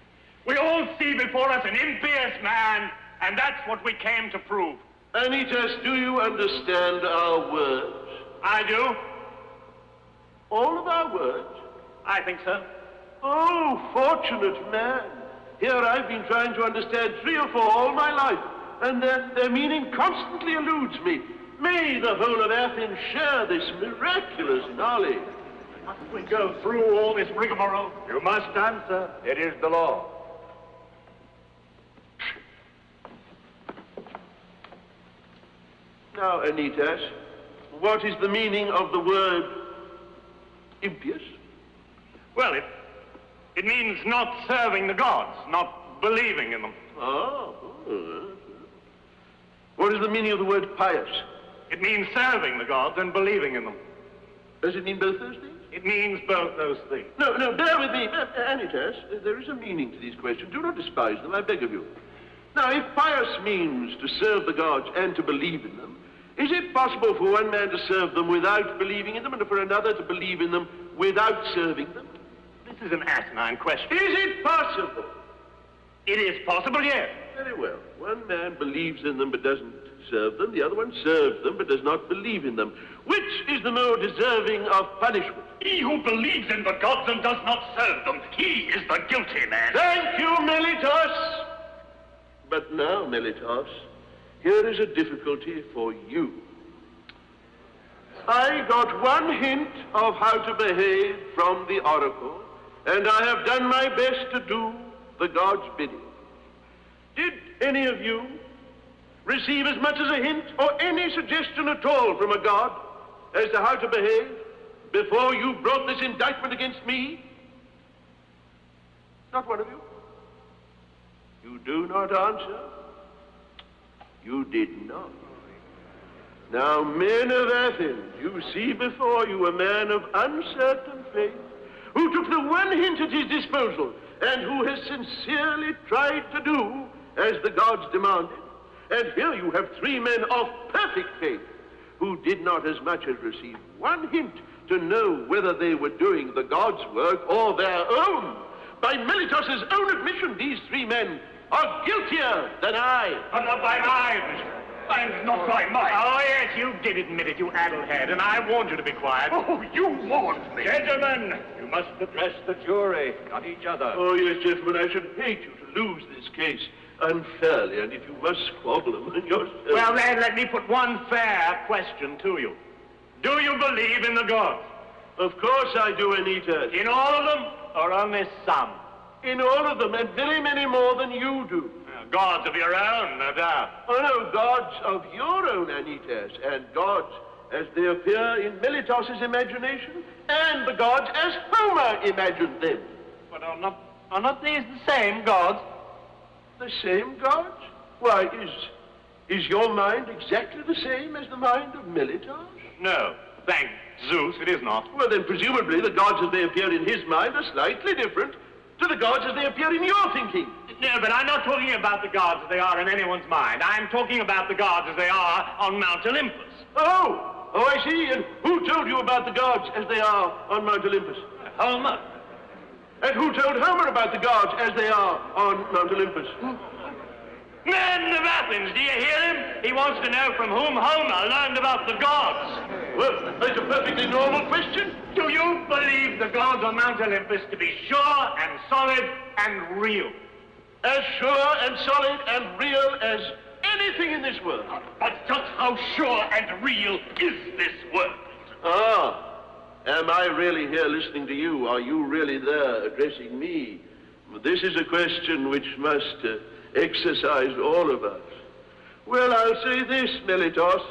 We all see before us an impious man And that's what we came to prove. Anytas, do you understand our words? I do. All of our words? I think so. Oh, fortunate man. Here I've been trying to understand 3 or 4 all my life, and their meaning constantly eludes me. May the whole of Athens share this miraculous knowledge. Must we go through all this rigmarole? You must answer. It is the law. Now, Anytas, what is the meaning of the word impious? Well, it means not serving the gods, not believing in them. Oh. What is the meaning of the word pious? It means serving the gods and believing in them. Does it mean both those things? It means both those things. No, bear with me. Anytas, there is a meaning to these questions. Do not despise them, I beg of you. Now, if pious means to serve the gods and to believe in them, is it possible for one man to serve them without believing in them, and for another to believe in them without serving them? This is an asinine question. Is it possible? It is possible, yes. Very well. One man believes in them but doesn't serve them. The other one serves them but does not believe in them. Which is the more deserving of punishment? He who believes in the gods and does not serve them, he is the guilty man. Thank you, Meletos. But now, Meletos, here is a difficulty for you. I got one hint of how to behave from the oracle, and I have done my best to do the god's bidding. Did any of you receive as much as a hint or any suggestion at all from a god as to how to behave before you brought this indictment against me? Not one of you? You do not answer? You did not. Now, men of Athens, you see before you a man of uncertain faith who took the one hint at his disposal and who has sincerely tried to do as the gods demanded. And here you have 3 men of perfect faith who did not as much as receive one hint to know whether they were doing the gods' work or their own. By Meletos' own admission, these 3 men are guiltier than I. But not by mine. And not by mine. Oh, yes, you did admit it, you addlehead, and I warned you to be quiet. Oh, you warned me. Gentlemen, you must address the jury, not each other. Oh, yes, gentlemen, I should hate you to lose this case unfairly, and if you must squabble among yourselves... Well, then, let me put one fair question to you. Do you believe in the gods? Of course I do, Anytas. In all of them, or only some? In all of them, and very many more than you do. Gods of your own, no doubt. Oh, no, gods of your own, Anytas, and gods as they appear in Meletos' imagination, and the gods as Homer imagined them. But are not these the same gods? The same gods? Why, is your mind exactly the same as the mind of Meletos? No, thank Zeus, it is not. Well, then, presumably, the gods as they appear in his mind are slightly different to the gods as they appear in your thinking. No, but I'm not talking about the gods as they are in anyone's mind. I'm talking about the gods as they are on Mount Olympus. Oh, I see. And who told you about the gods as they are on Mount Olympus? Homer. And who told Homer about the gods as they are on Mount Olympus? Men of Athens, do you hear him? He wants to know from whom Homer learned about the gods. Well, that's a perfectly normal question. Do you believe the gods on Mount Olympus to be sure and solid and real? As sure and solid and real as anything in this world. But just how sure and real is this world? Ah, am I really here listening to you? Are you really there addressing me? This is a question which must exercise all of us. Well, I'll say this, Meletos.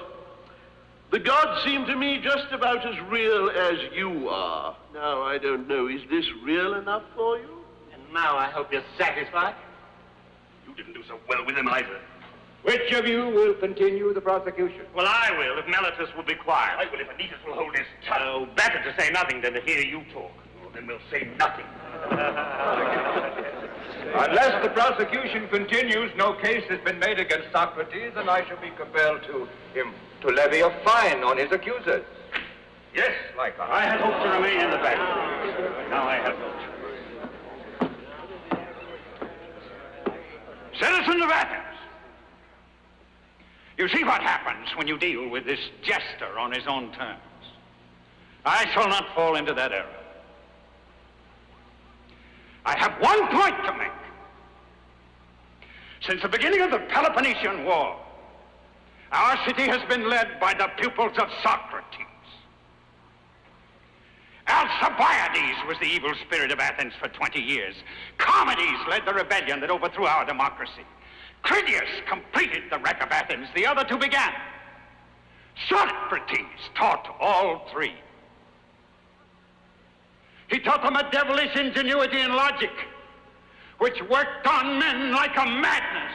The gods seem to me just about as real as you are. Now, I don't know, is this real enough for you? And now I hope you're satisfied. You didn't do so well with him either. Which of you will continue the prosecution? Well, I will, if Meletos will be quiet. I will if Anytas will hold his tongue. Oh, better to say nothing than to hear you talk. Well, then we'll say nothing. Unless the prosecution continues, no case has been made against Socrates, and I shall be compelled to levy a fine on his accusers. Yes, Likewise. I had hoped to remain in the back. Now I have not. Citizens of Athens, You see what happens when you deal with this jester on his own terms. I shall not fall into that error. I have one point to make. Since the beginning of the Peloponnesian War, our city has been led by the pupils of Socrates. Alcibiades was the evil spirit of Athens for 20 years. Charmides led the rebellion that overthrew our democracy. Critias completed the wreck of Athens. The other two began. Socrates taught all three. He taught them a devilish ingenuity and logic, which worked on men like a madness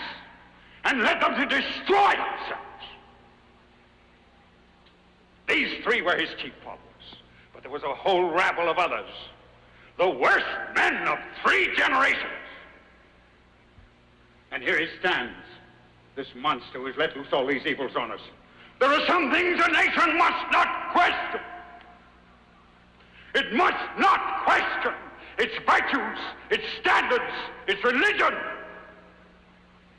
and led them to destroy themselves. These three were his chief followers, but there was a whole rabble of others, the worst men of 3 generations. And here he stands, this monster who has let loose all these evils on us. There are some things a nation must not question. It must not question its virtues, its standards, its religion.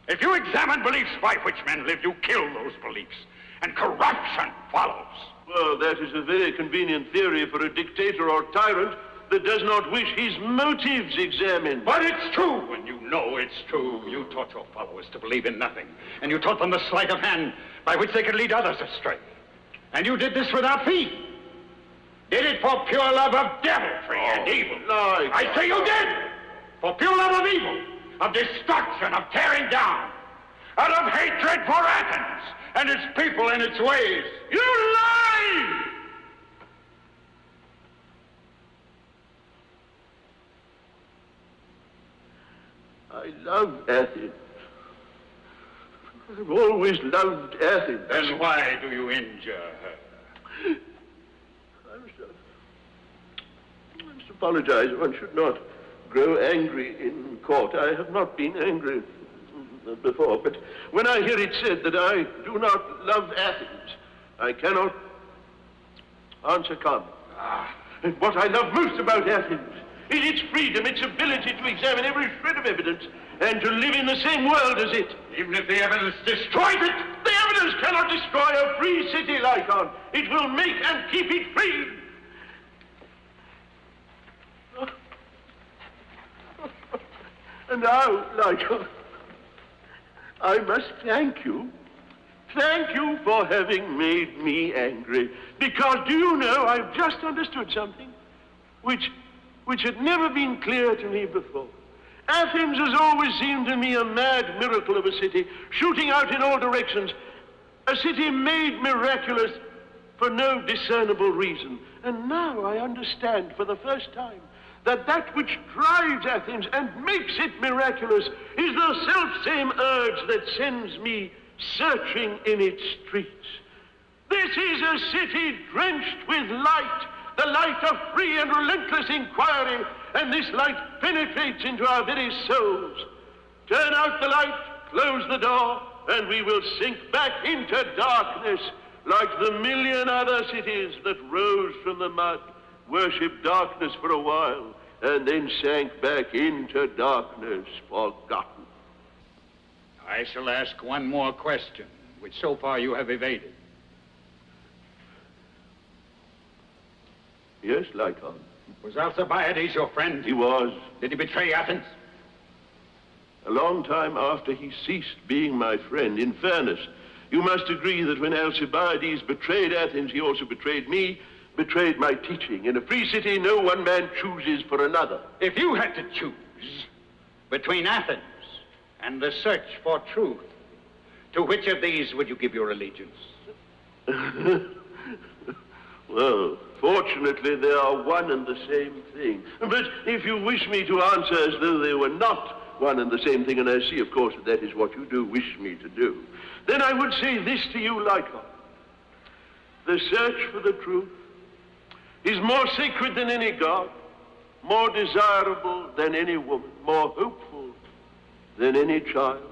If you examine beliefs by which men live, you kill those beliefs, and corruption follows. Well, that is a very convenient theory for a dictator or tyrant that does not wish his motives examined. But it's true, and you know it's true. You taught your followers to believe in nothing, and you taught them the sleight of hand by which they could lead others astray. And you did this without fee. Did it for pure love of deviltry and evil. I say you did! For pure love of evil, of destruction, of tearing down, out of hatred for Athens and its people and its ways. You lie! I love Athens. I've always loved Athens. Then why do you injure her? I must apologize. One should not grow angry in court. I have not been angry before, but when I hear it said that I do not love Athens, I cannot answer calmly. And what I love most about Athens is its freedom, its ability to examine every shred of evidence and to live in the same world as it. Even if the evidence destroys it? The evidence cannot destroy a free city, Lycon. It will make and keep it free. And now, Lycon, I must thank you. Thank you for having made me angry. Because, do you know, I've just understood something which had never been clear to me before. Athens has always seemed to me a mad miracle of a city, shooting out in all directions. A city made miraculous for no discernible reason. And now I understand for the first time that which drives Athens and makes it miraculous is the self-same urge that sends me searching in its streets. This is a city drenched with light, the light of free and relentless inquiry, and this light penetrates into our very souls. Turn out the light, close the door, and we will sink back into darkness like the million other cities that rose from the mud, worshipped darkness for a while, and then sank back into darkness, forgotten. I shall ask one more question, which so far you have evaded. Yes, Lycon. Was Alcibiades your friend? He was. Did he betray Athens? A long time after he ceased being my friend. In fairness, you must agree that when Alcibiades betrayed Athens, he also betrayed me, betrayed my teaching. In a free city, no one man chooses for another. If you had to choose between Athens and the search for truth, to which of these would you give your allegiance? Well, fortunately, they are one and the same thing. But if you wish me to answer as though they were not one and the same thing, and I see, of course, that is what you do wish me to do, then I would say this to you, Lycon. The search for the truth is more sacred than any god, more desirable than any woman, more hopeful than any child,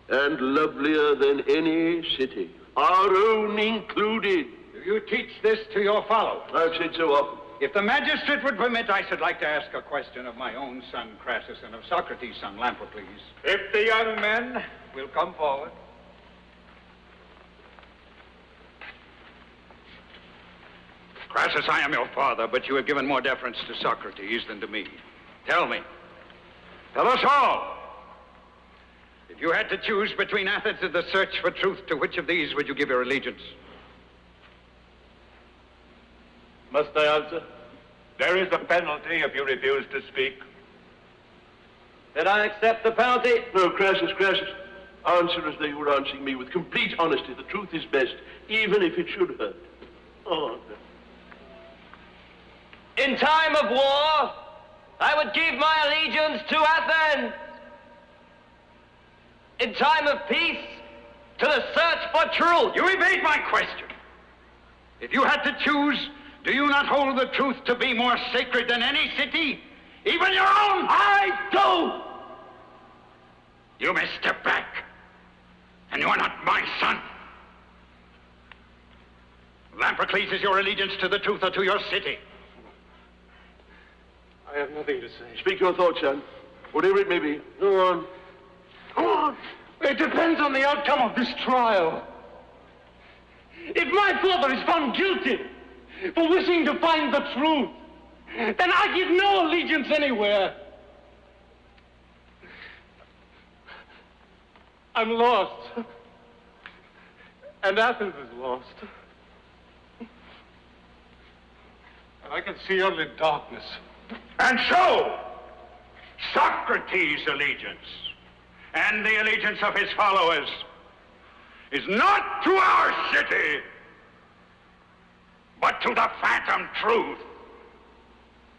and lovelier than any city, our own included. Do you teach this to your followers? I've said so often. If the magistrate would permit, I should like to ask a question of my own son, Crassus, and of Socrates' son, Lamprocles. If the young men will come forward. Crassus, I am your father, but you have given more deference to Socrates than to me. Tell me. Tell us all. If you had to choose between Athens and the search for truth, to which of these would you give your allegiance? Must I answer? There is a penalty if you refuse to speak. Then I accept the penalty. No, Crassus. Answer as though you were answering me with complete honesty. The truth is best, even if it should hurt. Oh, no. In time of war, I would give my allegiance to Athens. In time of peace, to the search for truth. You evade my question. If you had to choose, do you not hold the truth to be more sacred than any city? Even your own? I do! You may step back, and you are not my son. Lamprocles, is your allegiance to the truth or to your city? I have nothing to say. Speak your thoughts, son. Whatever it may be. Go on. Go on. It depends on the outcome of this trial. If my father is found guilty for wishing to find the truth, then I give no allegiance anywhere. I'm lost. And Athens is lost. And I can see only darkness. And so, Socrates' allegiance and the allegiance of his followers is not to our city, but to the phantom truth,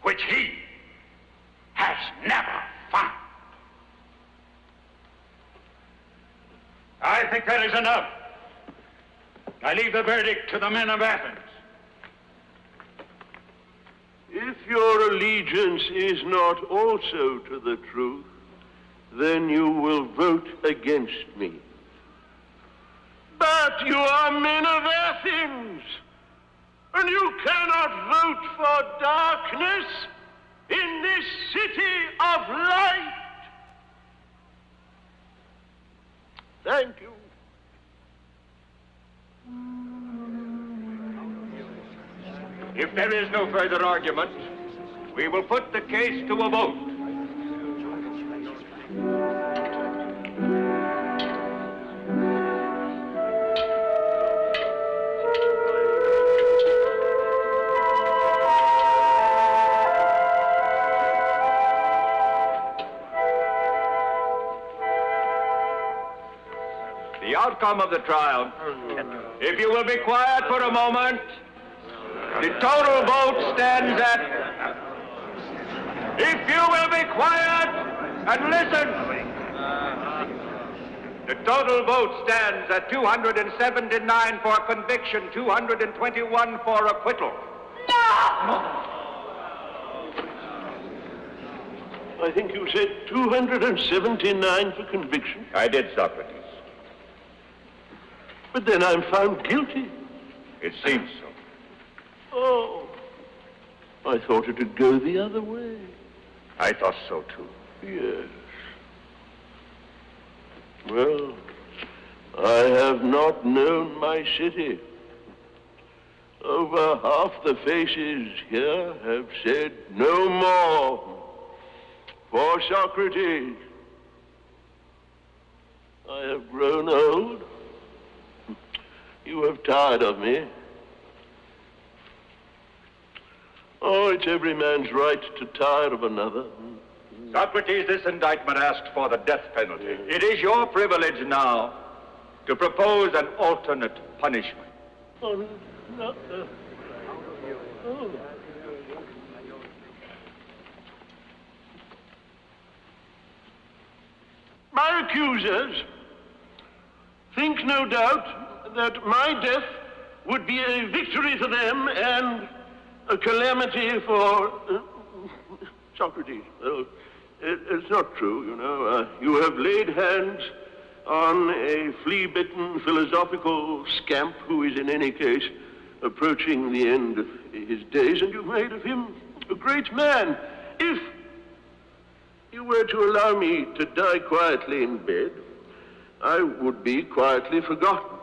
which he has never found. I think that is enough. I leave the verdict to the men of Athens. If your allegiance is not also to the truth, then you will vote against me. But you are men of Athens, and you cannot vote for darkness in this city of light. Thank you. If there is no further argument, we will put the case to a vote. The outcome of the trial. If you will be quiet for a moment. The total vote stands at... If you will be quiet and listen. The total vote stands at 279 for conviction, 221 for acquittal. I think you said 279 for conviction. I did, Socrates. But then I'm found guilty. It seems so. Oh, I thought it would go the other way. I thought so, too. Yes. Well, I have not known my city. Over half the faces here have said no more for Socrates. I have grown old. You have tired of me. Oh, it's every man's right to tire of another. Socrates, this indictment asks for the death penalty. It is your privilege now to propose an alternate punishment. Oh, no. Oh. My accusers think, no doubt, that my death would be a victory for them and a calamity for Socrates. It's not true, you know. You have laid hands on a flea-bitten philosophical scamp who is in any case approaching the end of his days, and you've made of him a great man. If you were to allow me to die quietly in bed, I would be quietly forgotten.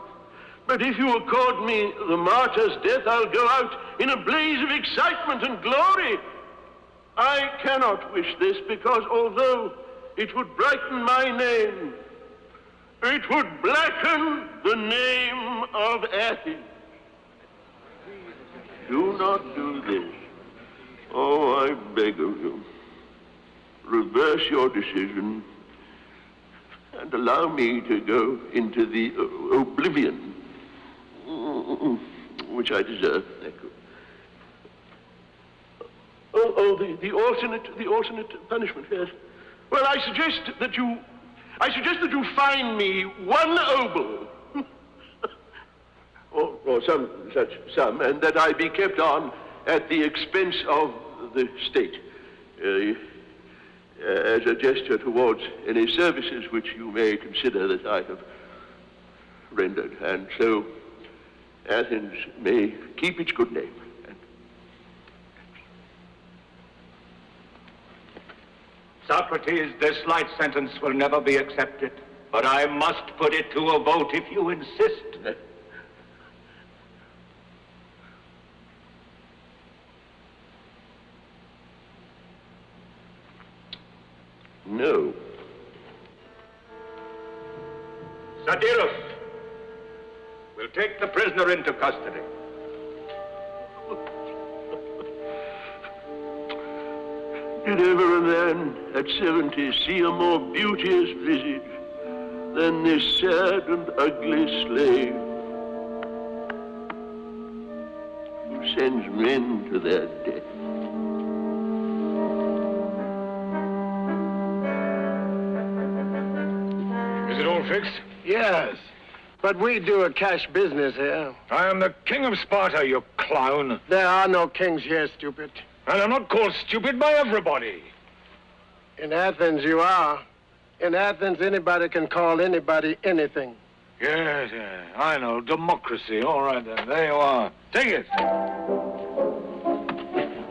But if you accord me the martyr's death, I'll go out in a blaze of excitement and glory. I cannot wish this because although it would brighten my name, it would blacken the name of Athens. Do not do this. Oh, I beg of you. Reverse your decision and allow me to go into the oblivion which I deserve. The alternate punishment, yes. Well, I suggest that you fine me 1 obol, or some such sum, and that I be kept on at the expense of the state, as a gesture towards any services which you may consider that I have rendered, and so Athens may keep its good name. Socrates, this light sentence will never be accepted, but I must put it to a vote if you insist. No. Satirus, we'll take the prisoner into custody. Did ever a man at 70 see a more beauteous visage than this sad and ugly slave who sends men to their death? Is it all fixed? Yes, but we do a cash business here. I am the king of Sparta, you clown. There are no kings here, stupid. And I'm not called stupid by everybody. In Athens, you are. In Athens, anybody can call anybody anything. Yes, I know. Democracy. All right, then. There you are. Take it.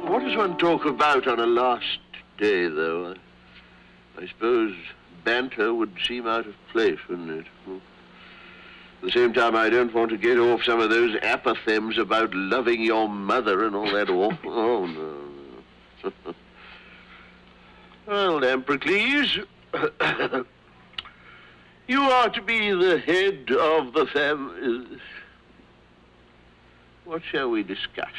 What does one talk about on a last day, though? I suppose banter would seem out of place, wouldn't it? At the same time, I don't want to get off some of those apothegms about loving your mother and all that awful... Oh, no. Well, Lamprocles, you are to be the head of the family. What shall we discuss?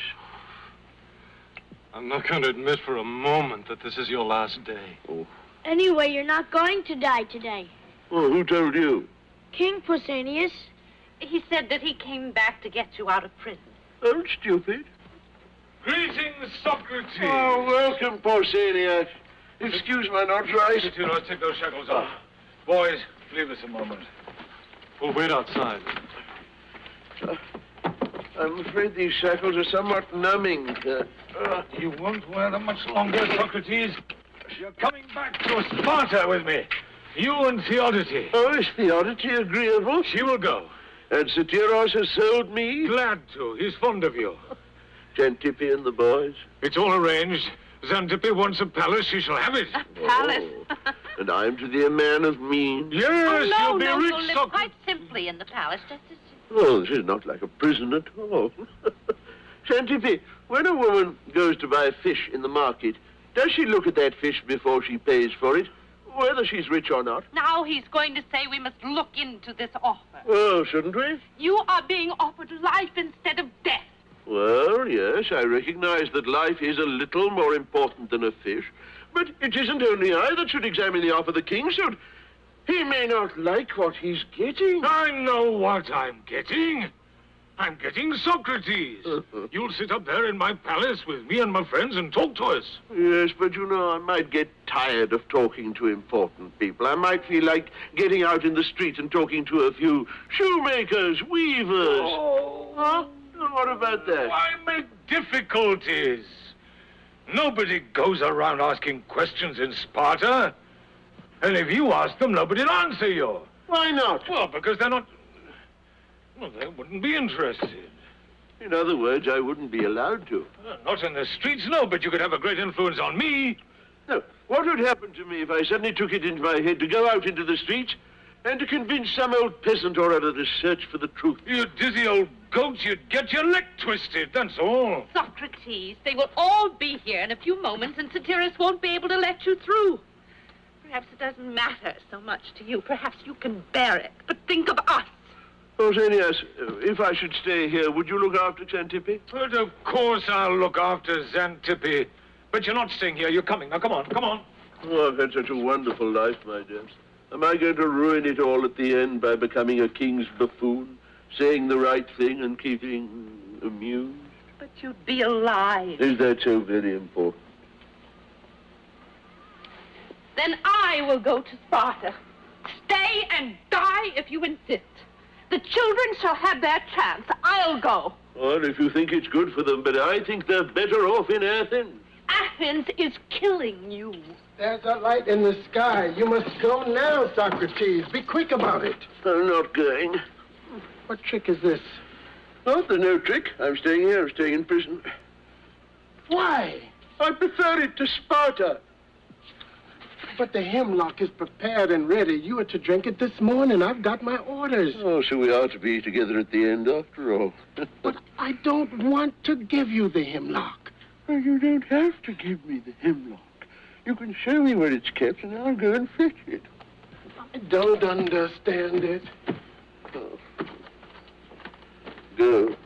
I'm not going to admit for a moment that this is your last day. Oh. Anyway, you're not going to die today. Oh, who told you? King Pausanias. He said that he came back to get you out of prison. Oh, stupid. Greetings, Socrates. Oh, welcome, Pausanias. Excuse my not right. Theodote, take those shackles off. Boys, leave us a moment. We'll wait outside. I'm afraid these shackles are somewhat numbing. You won't wear them much longer, Socrates. You're coming back to Sparta with me. You and Theodote. Oh, is Theodote agreeable? She will go. And Satyros has sold me? Glad to. He's fond of you. Xantippe and the boys? It's all arranged. Xantippe wants a palace. She shall have it. A palace? Oh. And I'm to be a man of means? Yes, you'll be rich, you'll live Socrates. quite simply in the palace, just as... Oh, this is not like a prison at all. Xantippe, when a woman goes to buy fish in the market, does she look at that fish before she pays for it, whether she's rich or not? Now he's going to say we must look into this offer. Oh, shouldn't we? You are being offered life instead of death. Well, yes, I recognize that life is a little more important than a fish, but it isn't only I that should examine the offer the king should. He may not like what he's getting. I know what I'm getting. I'm getting Socrates. You'll sit up there in my palace with me and my friends and talk to us. Yes, but you know, I might get tired of talking to important people. I might feel like getting out in the street and talking to a few shoemakers, weavers. Oh. Huh? What about that? Why make difficulties? Nobody goes around asking questions in Sparta. And if you ask them, nobody'll answer you. Why not? Well, because they're not... Well, they wouldn't be interested. In other words, I wouldn't be allowed to. Not in the streets, no, but you could have a great influence on me. No. What would happen to me if I suddenly took it into my head to go out into the streets And to convince some old peasant or other to search for the truth. You dizzy old goat, you'd get your neck twisted, that's all. Socrates, they will all be here in a few moments, and Satyrus won't be able to let you through. Perhaps it doesn't matter so much to you. Perhaps you can bear it. But think of us. Pausanias, if I should stay here, would you look after Xantippe? But of course I'll look after Xantippe. But you're not staying here. You're coming. Now, come on, come on. Oh, I've had such a wonderful life, my dear. Am I going to ruin it all at the end by becoming a king's buffoon, saying the right thing and keeping amused? But you'd be alive. Is that so very important? Then I will go to Sparta. Stay and die if you insist. The children shall have their chance. I'll go. Well, if you think it's good for them, but I think they're better off in Athens. Athens is killing you. There's a light in the sky. You must go now, Socrates. Be quick about it. I'm not going. What trick is this? Oh, there's no trick. I'm staying here. I'm staying in prison. Why? I prefer it to Sparta. But the hemlock is prepared and ready. You were to drink it this morning. I've got my orders. Oh, so we are to be together at the end after all. But I don't want to give you the hemlock. Well, you don't have to give me the hemlock. You can show me where it's kept, and I'll go and fetch it. I don't understand it. Oh. Go.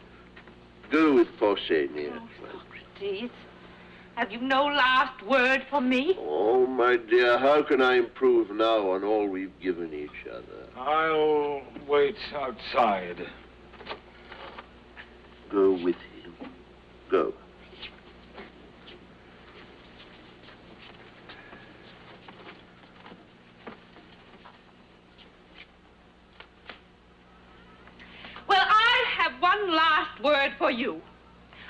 Go with Pausanias. Oh, Socrates, have you no last word for me? Oh, my dear, how can I improve now on all we've given each other? I'll wait outside. Go with him. Go. Well, I have one last word for you.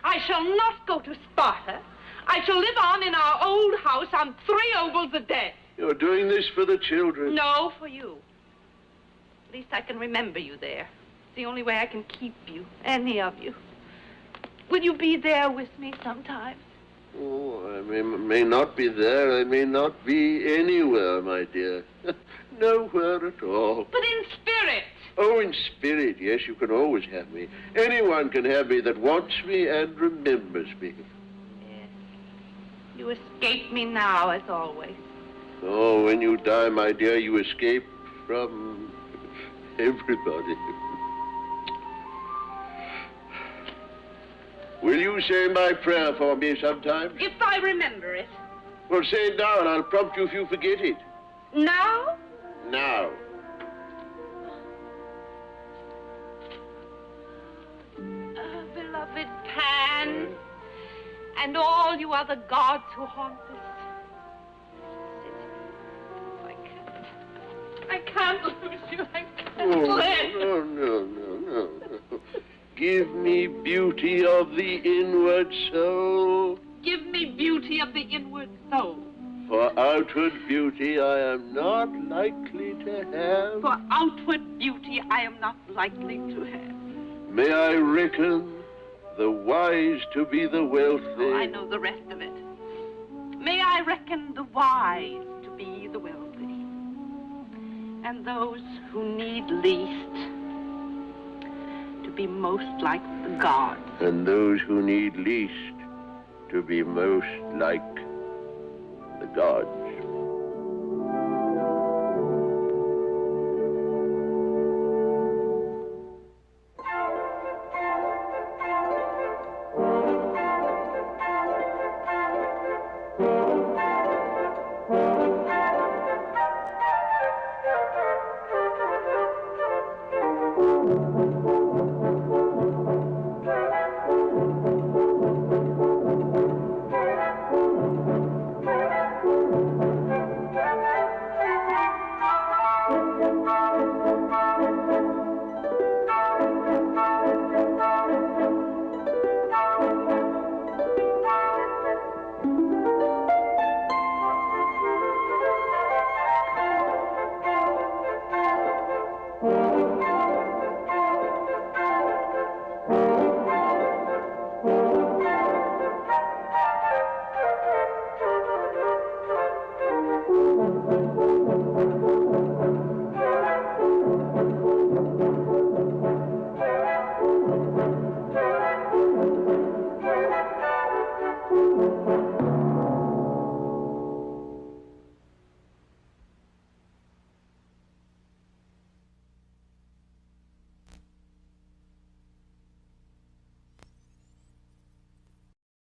I shall not go to Sparta. I shall live on in our old house on 3 obols a day. You're doing this for the children. No, for you. At least I can remember you there. It's the only way I can keep you, any of you. Will you be there with me sometime? Oh, I may not be there. I may not be anywhere, my dear. Nowhere at all. But in spirit. Oh, in spirit, yes, you can always have me. Anyone can have me that wants me and remembers me. Yes. You escape me now, as always. Oh, when you die, my dear, you escape from everybody. Will you say my prayer for me sometime? If I remember it. Well, say it now, and I'll prompt you if you forget it. Now? Now. Beloved Pan, and all you other gods who haunt this city. I can't lose you. I can't live. No. Give me beauty of the inward soul. Give me beauty of the inward soul. For outward beauty I am not likely to have. For outward beauty I am not likely to have. May I reckon the wise to be the wealthy. Oh, I know the rest of it. May I reckon the wise to be the wealthy, and those who need least to be most like the gods. And those who need least to be most like the gods.